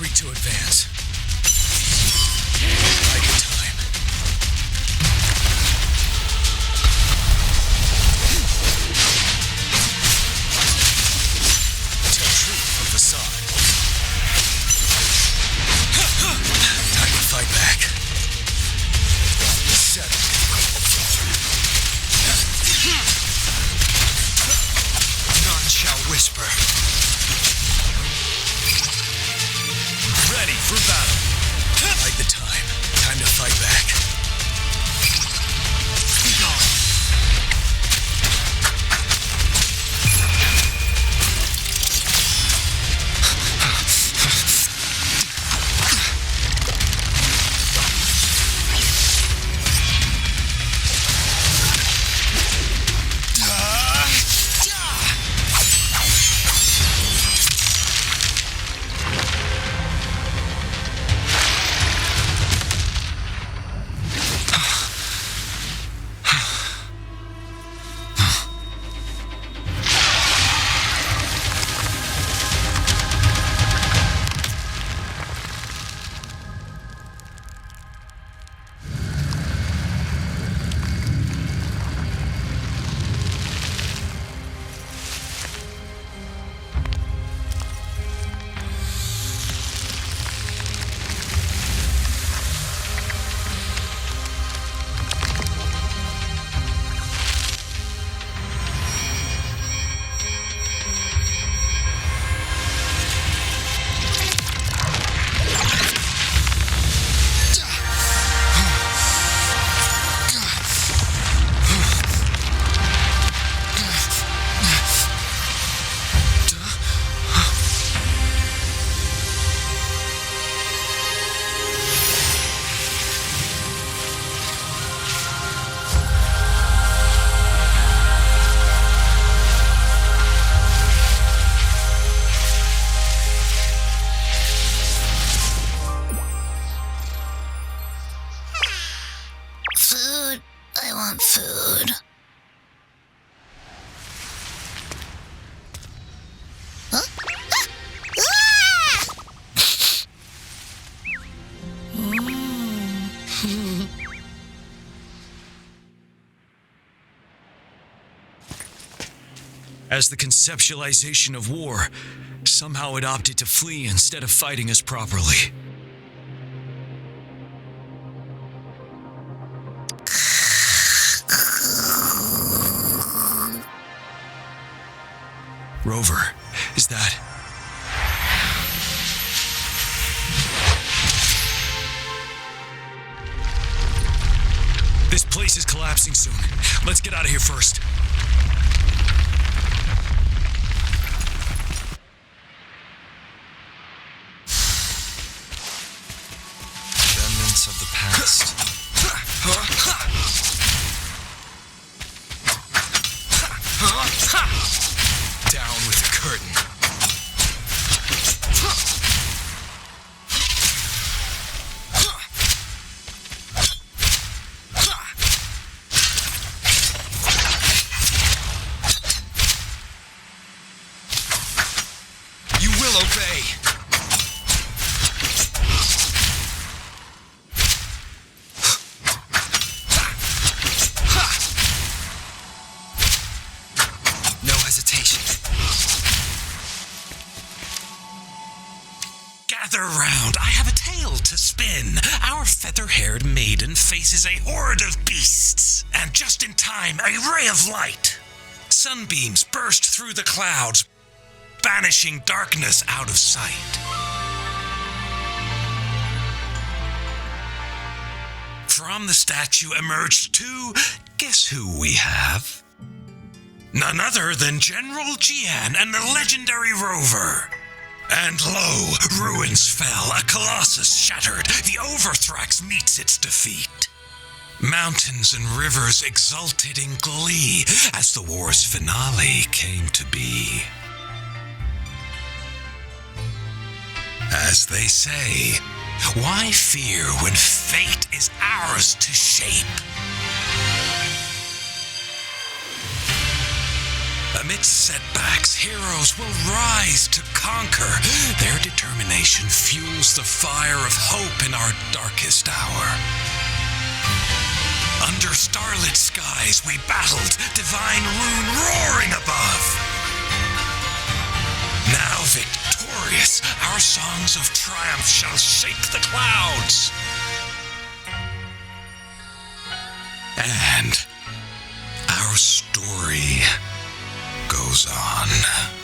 retreat to advance. Like a time. Tell truth from facade. Time to fight back. 7. None shall whisper. Ready for battle. Like the time. Time to fight back. Be gone. Food. I want food. Huh? As the conceptualization of war, somehow it opted to flee instead of fighting us properly. Rover, is that... This place is collapsing soon. Let's get out of here first. Remnants of the past. Down with the curtain. You will obey. No hesitation. Gather round, I have a tale to spin. Our feather-haired maiden faces a horde of beasts, and just in time, a ray of light. Sunbeams burst through the clouds, banishing darkness out of sight. From the statue emerged two, guess who we have? None other than General Jian and the legendary Rover. And lo, ruins fell, a colossus shattered, the Overthrax meets its defeat. Mountains and rivers exulted in glee as the war's finale came to be. As they say, why fear when fate is ours to shape? Amidst setbacks, heroes will rise to conquer. Their determination fuels the fire of hope in our darkest hour. Under starlit skies we battled, divine rune roaring above. Now victorious, our songs of triumph shall shake the clouds. And our story goes on.